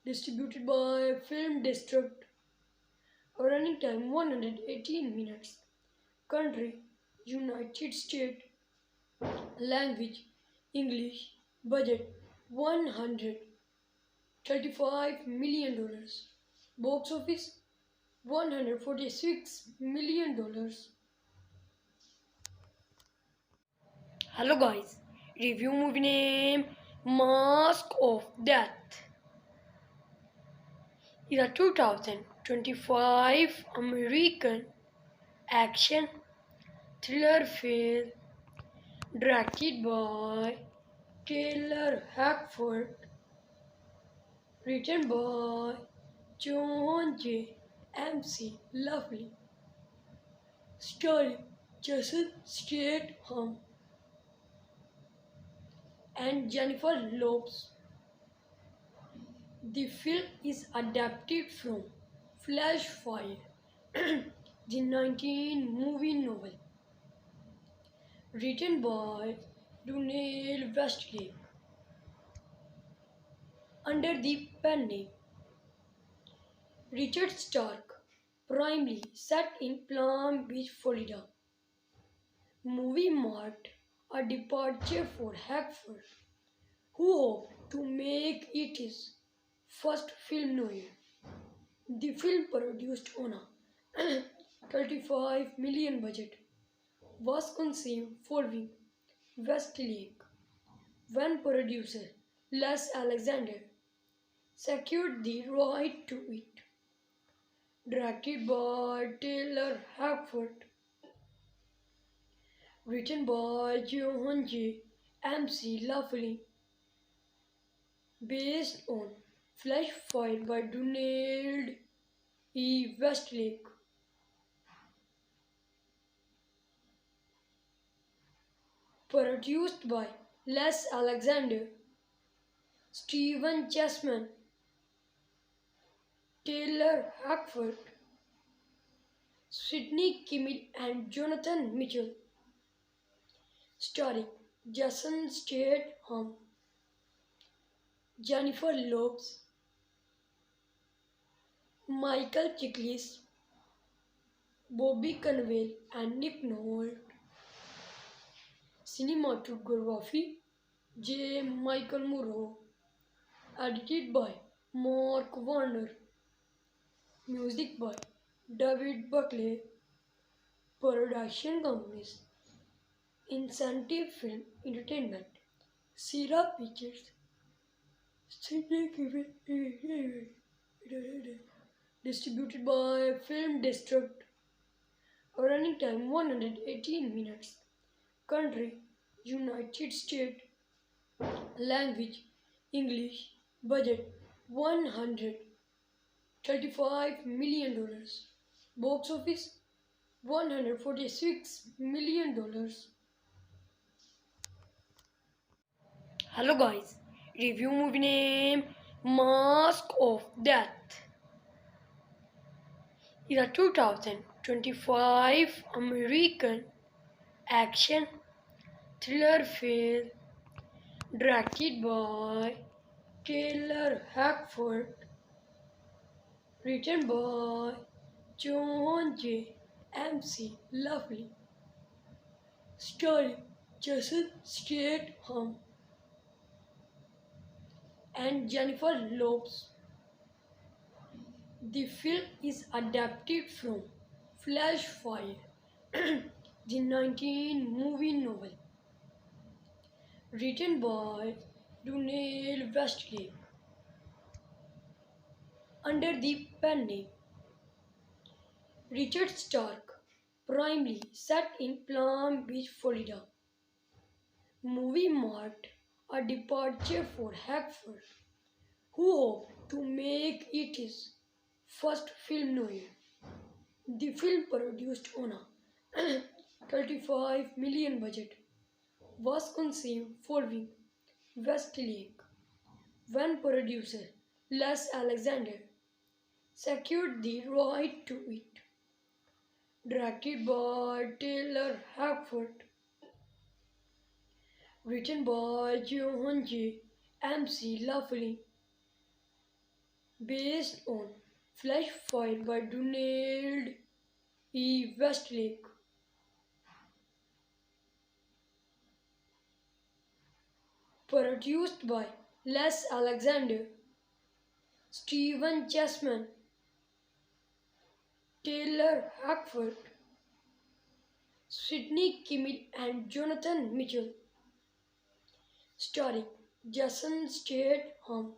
distributed by Film District, running time 118 minutes, country United States, language English, budget $135 million, box office $146 million. Hello guys, review movie name Mask of Death is a 2025 American action thriller film directed by Taylor Hackford, written by John J. MC Lovely, starring Jason Statham and Jennifer Lopez. The film is adapted from Flash Fire, the 19 movie novel, written by Donald Westlake under the pen name Richard Stark, primarily set in Palm Beach, Florida. Movie marked a departure for Hackford, who hoped to make it his first film noir. The film, produced on a 35 million budget, was conceived following Westlake when producer Les Alexander secured the right to it. Directed by Taylor Hackford, written by Johan J. MC Laughlin, based on Flash Fire by Donald E. Westlake, produced by Les Alexander, Stephen Chessman, Taylor Hackford, Sidney Kimmel, and Jonathan Mitchell, starring Jason Statham, Jennifer Lopez, Michael Chiklis, Bobby Cannavale, and Nick Nolte. Cinematography J. Michael Murrow, edited by Mark Warner, music by David Buckley, production companies Incentive Film Entertainment, Sierra Pictures, distributed by Film District, running time 118 minutes, country United States, language English, budget $135 million, box office $146 million. Hello guys, review movie name Mask of Death. Is a 2025 American action thriller film directed by Taylor Hackford, written by John J. MC Lovely, starring Jason Statham and Jennifer Lopez. The film is adapted from Flash Fire, the 19 movie novel, written by Donald Westlake, under the pen name Richard Stark, primarily set in Palm Beach, Florida. Movie marked a departure for Hackford, who hoped to make it his first film noir. The film, produced on a 35 million budget, was conceived following Westlake when producer Les Alexander secured the right to it. Directed by Taylor Hackford, written by Johan J. MC Laughlin, based on Flash Fire by Donald E. Westlake, produced by Les Alexander, Stephen Chessman, Taylor Hackford, Sidney Kimmel, and Jonathan Mitchell, starring Jason Statham,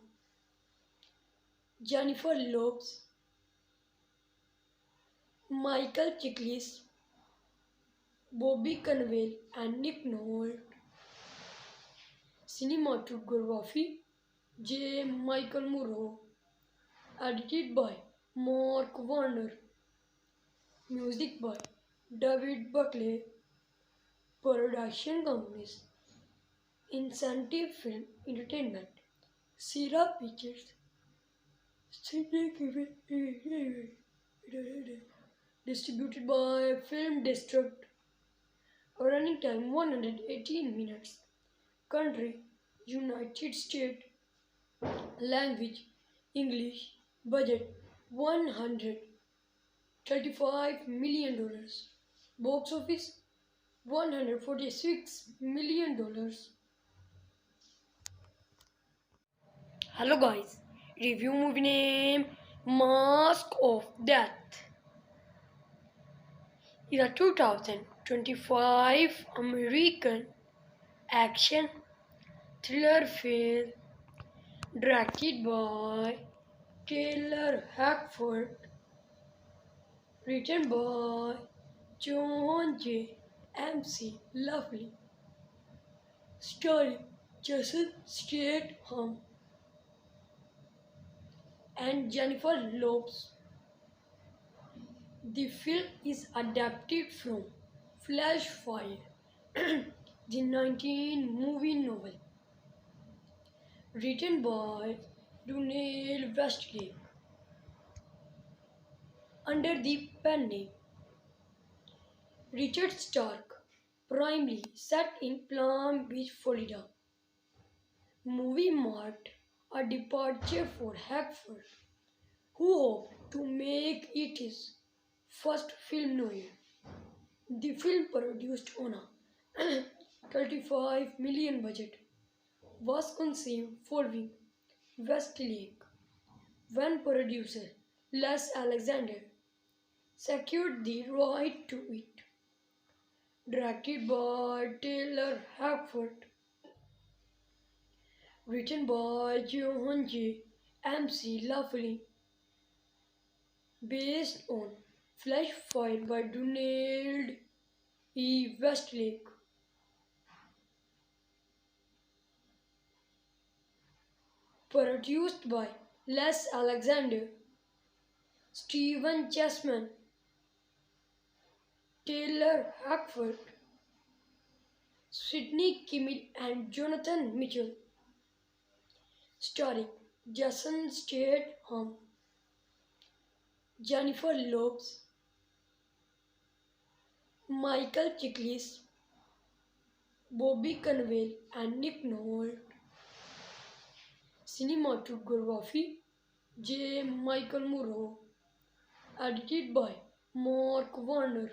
Jennifer Lopez, Michael Chiklis, Bobby Cannavale, and Nick Nolte. Cinematography J. Michael Murrow, edited by Mark Warner, music by David Buckley, production companies Incentive Film Entertainment, Sierra Pictures, distributed by Film District, running time 118 minutes, country United States, language English, budget $135 million, box office $146 million. Hello guys, review movie name Mask of Death. Is a 2000 25 American action thriller film directed by Taylor Hackford, written by John J. MC Lovely, starring Jason Statham and Jennifer Lopez. The film is adapted from Flash Fire, the 19 movie novel, written by Donald Westlake under the pen name Richard Stark, primarily set in Palm Beach, Florida. Movie marked a departure for Hackford, who hoped to make it his first film noir. The film, produced on a 35 million budget, was conceived following Westlake when producer Les Alexander secured the right to it. Directed by Taylor Hackford, written by John J. MC Lovely, based on Flash Fire by Donald E. Westlake, produced by Les Alexander, Stephen Chessman, Taylor Hackford, Sidney Kimmel, and Jonathan Mitchell, starring Jason Statham, Jennifer Lopez, Michael Chiklis, Bobby Cannavale, and Nick Nolte. Cinematography J. Michael Murrow, edited by Mark Warner,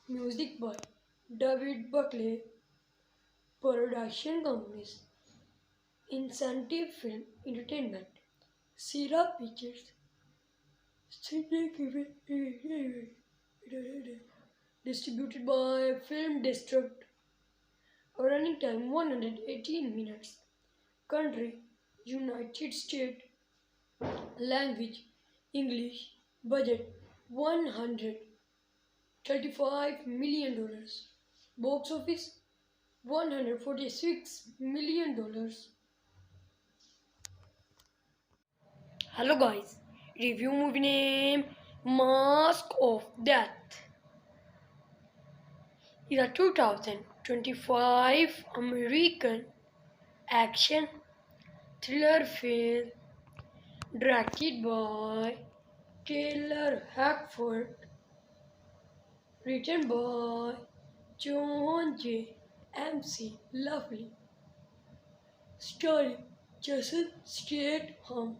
music by David Buckley. Production companies Incentive Film Entertainment, Sierra Pictures, Sidney Kimmel, distributed by Film District. Running time 118 minutes. Country United States. Language English. Budget $135 million. Box office $146 million. Hello guys. Review movie name Mask of Death. Is a 2025 American action thriller film directed by Taylor Hackford, written by John J. MC Lovely, starring Jason Statham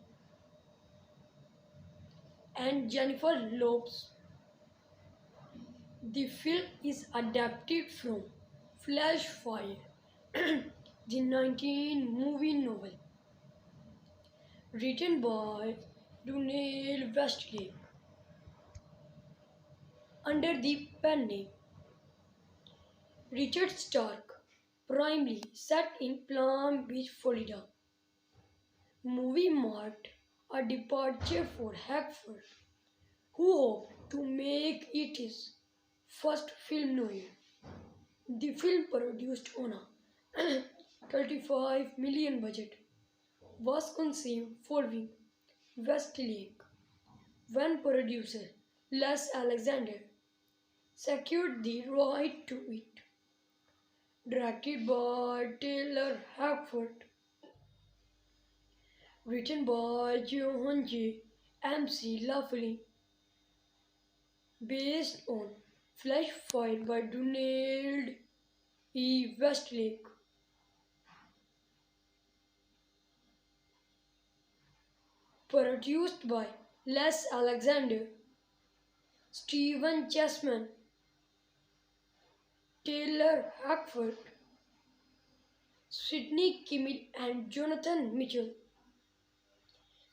and Jennifer Lopez. The film is adapted from Flash Fire, the 19 movie novel, written by Donald Westlake under the pen name Richard Stark, primarily set in Palm Beach, Florida. Movie marked a departure for Hackford, who hoped to make it his first film noir. The film, produced on a 35 million budget, was conceived following Westlake when producer Les Alexander secured the right to it. Directed by Taylor Hackford, written by John J. MC Lovely, based on Flash Fire by Donald E. Westlake. Produced by Les Alexander, Stephen Chessman, Taylor Hackford, Sidney Kimmel, and Jonathan Mitchell,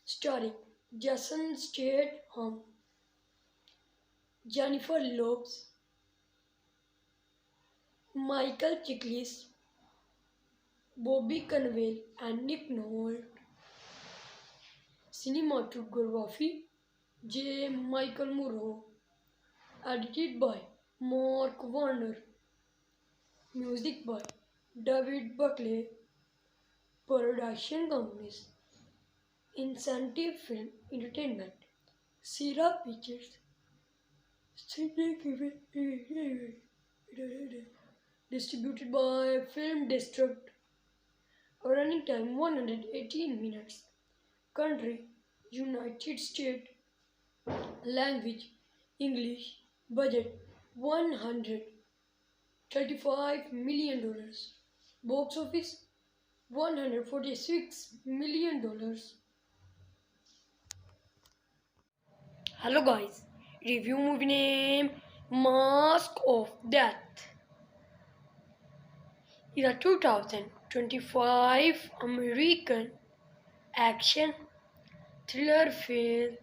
starring Jason Statham, Jennifer Lopez, Michael Chiklis, Bobby Cannavale, and Nick Nolte. Cinematography J. Michael Murrow. Edited by Mark Warner. Music by David Buckley. Production companies Incentive Film Entertainment. Sierra Pictures. Distributed by Film District. Running time 118 minutes. Country United States. Language English. Budget $135 million. Box office $146 million. Hello guys, review movie name Mask of Death. Is a 2025 American action thriller film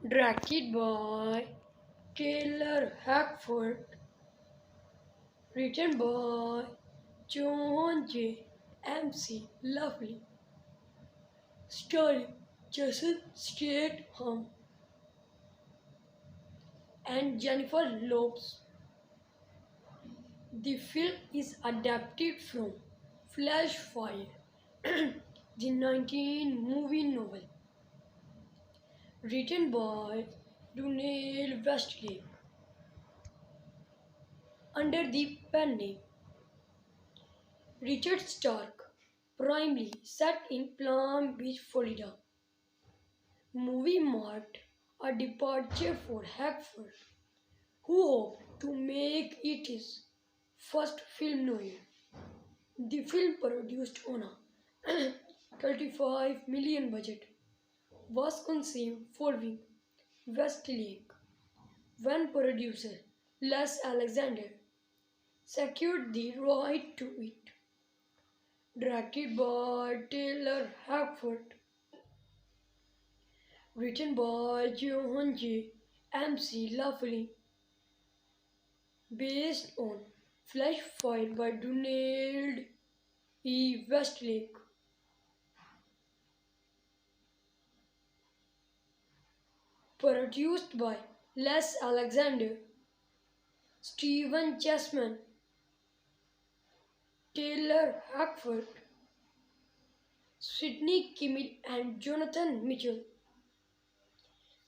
directed by Taylor Hackford, written by John J. MC Lovely, starring Jason Statham and Jennifer Lopez. The film is adapted from Flash Fire, the 19 movie novel, written by Donald Westlake, under the pen name Richard Stark, primarily set in Palm Beach, Florida. Movie marked a departure for Hackford, who hoped to make it his first film noir. The film, produced on a 35 million budget, was conceived following Westlake when producer Les Alexander secured the right to it. Directed by Taylor Hackford, written by John J. MC Lovely, based on Flash Fire by Donald E. Westlake. Produced by Les Alexander, Stephen Chessman, Taylor Hackford, Sidney Kimmel, and Jonathan Mitchell.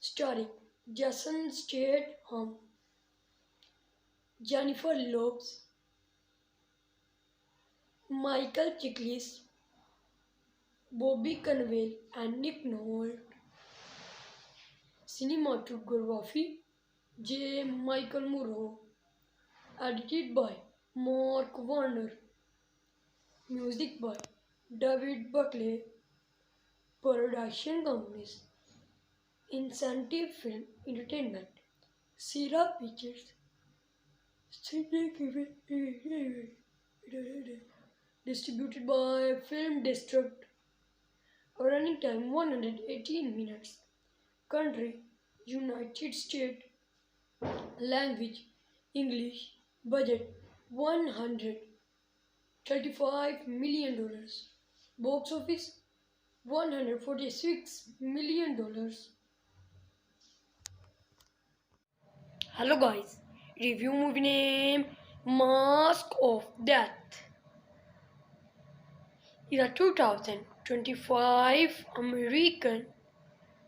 Starring Jason Statham, Jennifer Lopez, Michael Chiklis, Bobby Cannavale, and Nick Nolte. Cinematography J. Michael Murrow. Edited by Mark Warner. Music by David Buckley. Production companies Incentive Film Entertainment. Sierra Pictures. Distributed by Film District. Running time 118 minutes. Country United States. Language English. Budget $135 million. Box office $146 million. Hello guys, review movie name Mask of Death. Is a 2025 American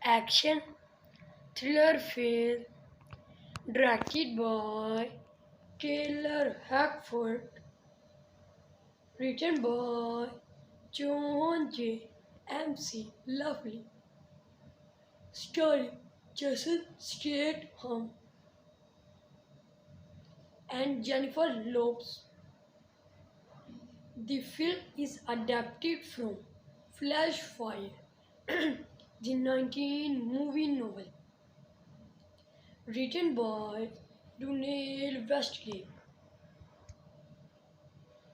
action thriller film directed by Taylor Hackford, written by John J. MC Lovely, starring Jason Statham and Jennifer Lopez. The film is adapted from Flash Fire, the 19 movie novel, written by Donald Westlake,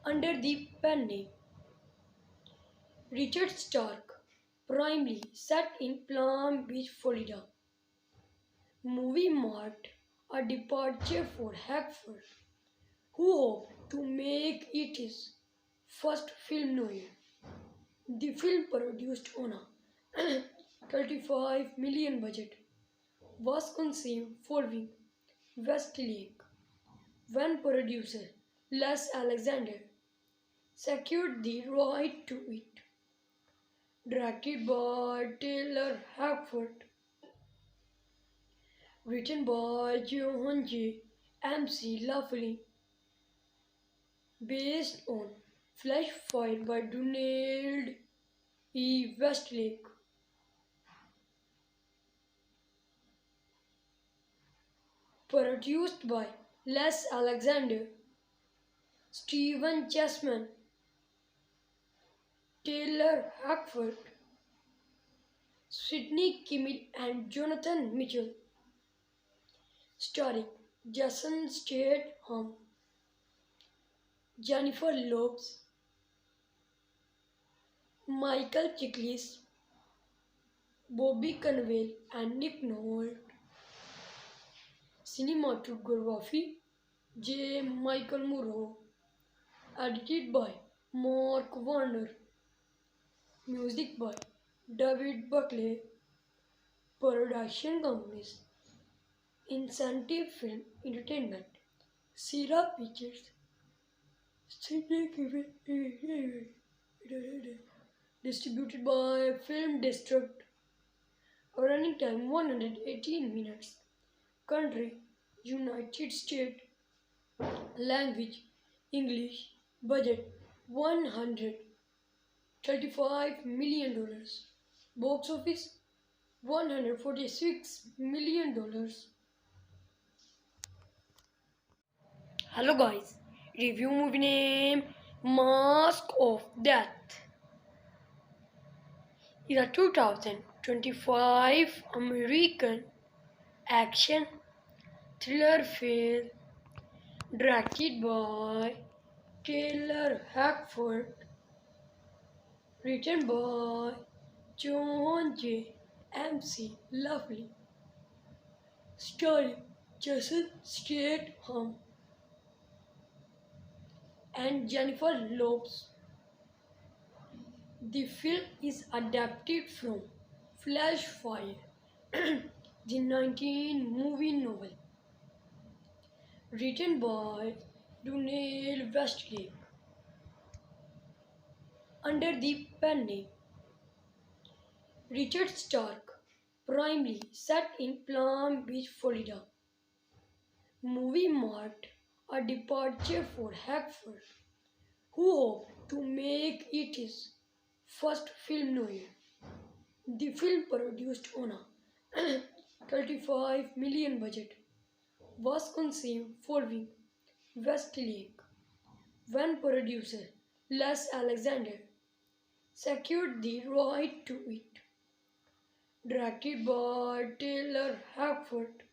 under the pen name Richard Stark, primarily set in Palm Beach, Florida. Movie marked a departure for Hackford, who hoped to make it his first film noir. The film, produced on a 35 million budget, was conceived following Westlake when producer Les Alexander secured the right to it. Directed by Taylor Hackford, written by Johan J. MC Laughlin, based on Flash Fire by Donald E. Westlake, produced by Les Alexander, Stephen Chessman, Taylor Hackford, Sidney Kimmel, and Jonathan Mitchell, starring Jason Statham, Jennifer Lopez, Michael Chiklis, Bobby Cannavale, and Nick Nolte. Cinematography J. Michael Murrow, edited by Mark Warner, music by David Buckley, production companies Incentive Film Entertainment, Sierra Pictures, distributed by Film District, running time 118 minutes, country United States, language English, budget $135 million, box office $146 million. Hello guys, review movie name Mask of Death is a 2025 American action thriller film directed by Taylor Hackford, written by John J. MC Lovely, starring Jason Statham and Jennifer Lopez. The film is adapted from Flash Fire, the 19 movie novel, written by Donald Westlake, under the pen name Richard Stark, primarily set in Palm Beach, Florida. Movie marked a departure for Hackford, who hoped to make it his first film noir. The film, produced on a 35 million budget, was conceived following Westlake when producer Les Alexander secured the right to it. Directed by Taylor Hackford,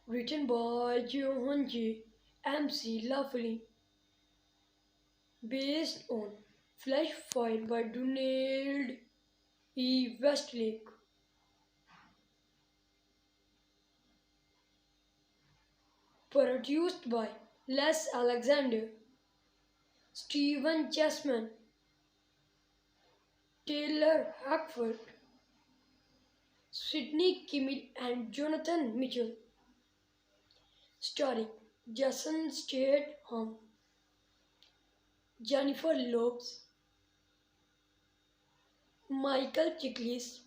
written by Johan J. MC Laughlin, based on Flash Fire by Donald E. Westlake, produced by Les Alexander, Stephen Chessman, Taylor Hackford, Sidney Kimmel, and Jonathan Mitchell, starring Jason Statham, Jennifer Lopez, Michael Chiklis,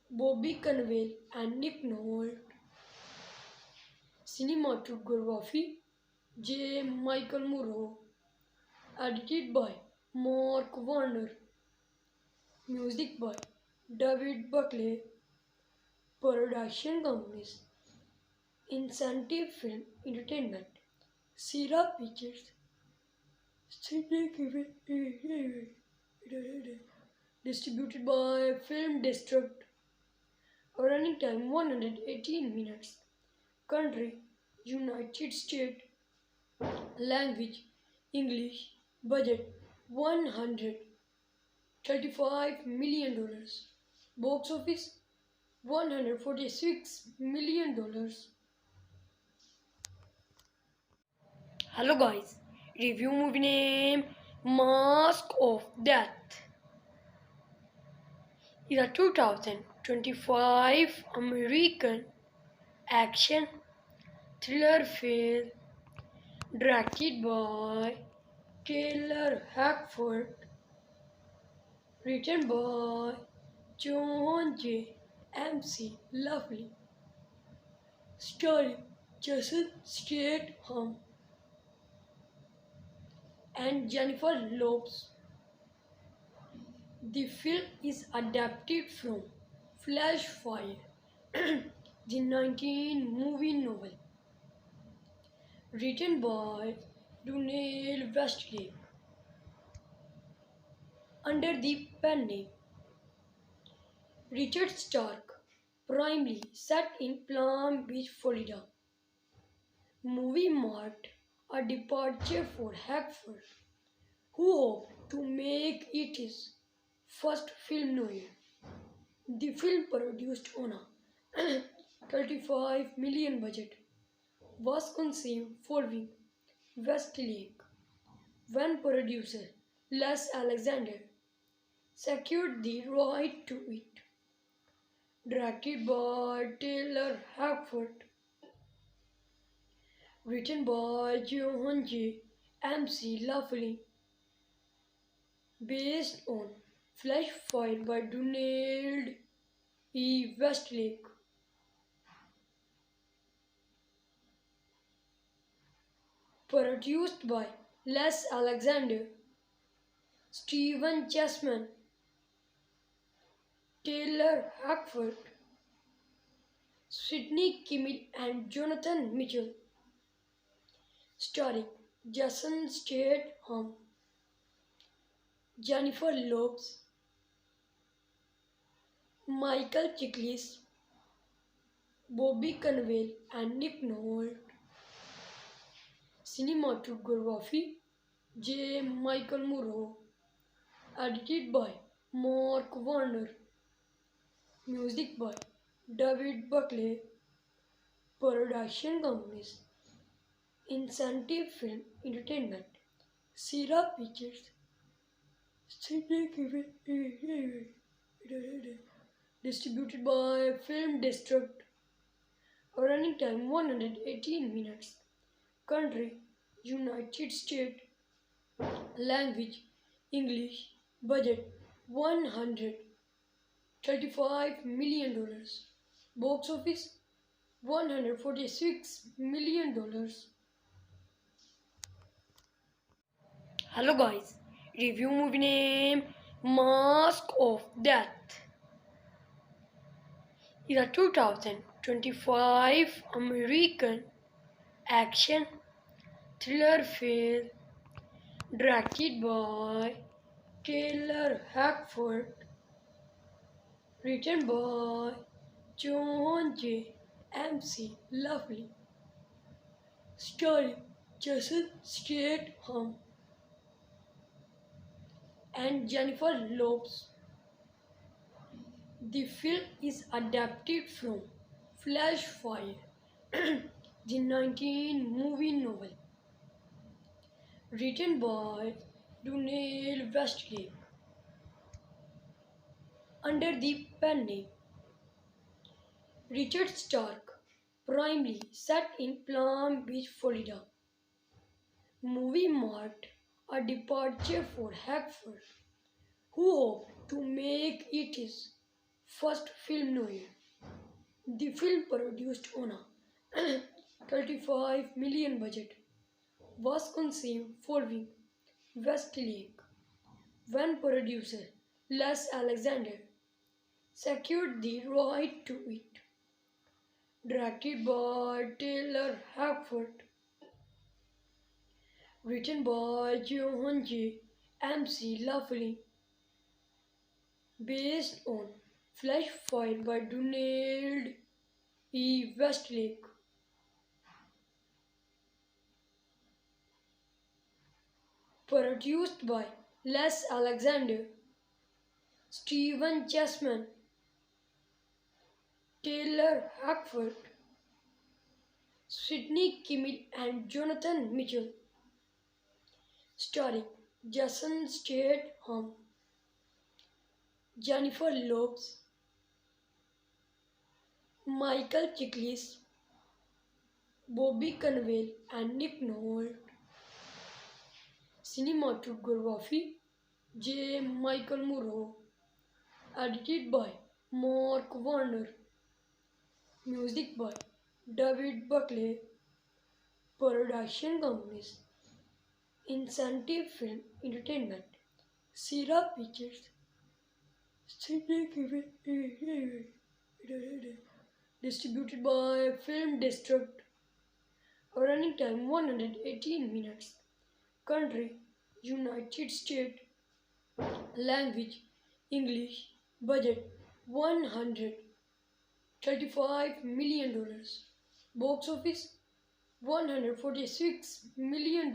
Bobby Cannavale, and Nick Nolte. Cinematography J. Michael Murrow, edited by Mark Warner, music by David Buckley, production companies Incentive Film Entertainment, Sierra Pictures, distributed by Film District, running time 118 minutes, country United States, language English, budget $135 million, box office $146 million. Hello guys, review movie name Mask of Death is a 2025 American action thriller film directed by Taylor Hackford, written by John J. MC Lovely, starring Jason Statham and Jennifer Lopez. The film is adapted from Flash Fire, the 19 movie novel, written by Donald Westlake under the pen name Richard Stark, primarily set in Palm Beach, Florida. Movie marked a departure for Hackford, who hoped to make it his first film noir. The film, produced on a 35 million budget, was conceived following Westlake when producer Les Alexander secured the right to it. Directed by Taylor Hackford, written by John J. MC Lovely, based on Flash Fire by Donald E. Westlake. Produced by Les Alexander, Stephen Chessman, Taylor Hackford, Sidney Kimmel, and Jonathan Mitchell. Starring Jason Statham, Jennifer Lopez, Michael Chiklis, Bobby Cannavale, and Nick Nolte. Cinematography J. Michael Muro. Edited by Mark Warner. Music by David Buckley. Production companies Incentive Film Entertainment, Sierra Pictures, distributed by Film District. Running time 118 minutes. Country United States. Language English. Budget $135 million. Box office $146 million. Hello guys, review movie name Mask of Death is a 2025 American action thriller film directed by Taylor Hackford, written by John J. MC Lovely, starring Jason Statham and Jennifer Lopez. The film is adapted from Flash Fire, the 19 movie novel, written by Donald Westlake under the pen name Richard Stark, primarily set in Palm Beach, Florida. Movie marked a departure for Hackford, who hoped to make it his first film noir. The film, produced on a 35 million budget, was conceived following Westlake when producer Les Alexander secured the right to it. Directed by Taylor Hackford, written by John J. MC Lovely, based on Flash Fire by Donald E. Westlake. Produced by Les Alexander, Stephen Chessman, Taylor Hackford, Sidney Kimmel, and Jonathan Mitchell. starring Jason Statham, Jennifer Lopez, Michael Chiklis, Bobby Cannavale, and Nick Nolte. Cinematography J. Michael Muro. Edited by Mark Warner. Music by David Buckley. Production companies Incentive Film Entertainment. Sierra Pictures. Distributed by Film District. Running time 118 minutes. Country United States. Language English. Budget $135 million. Box office $146 million.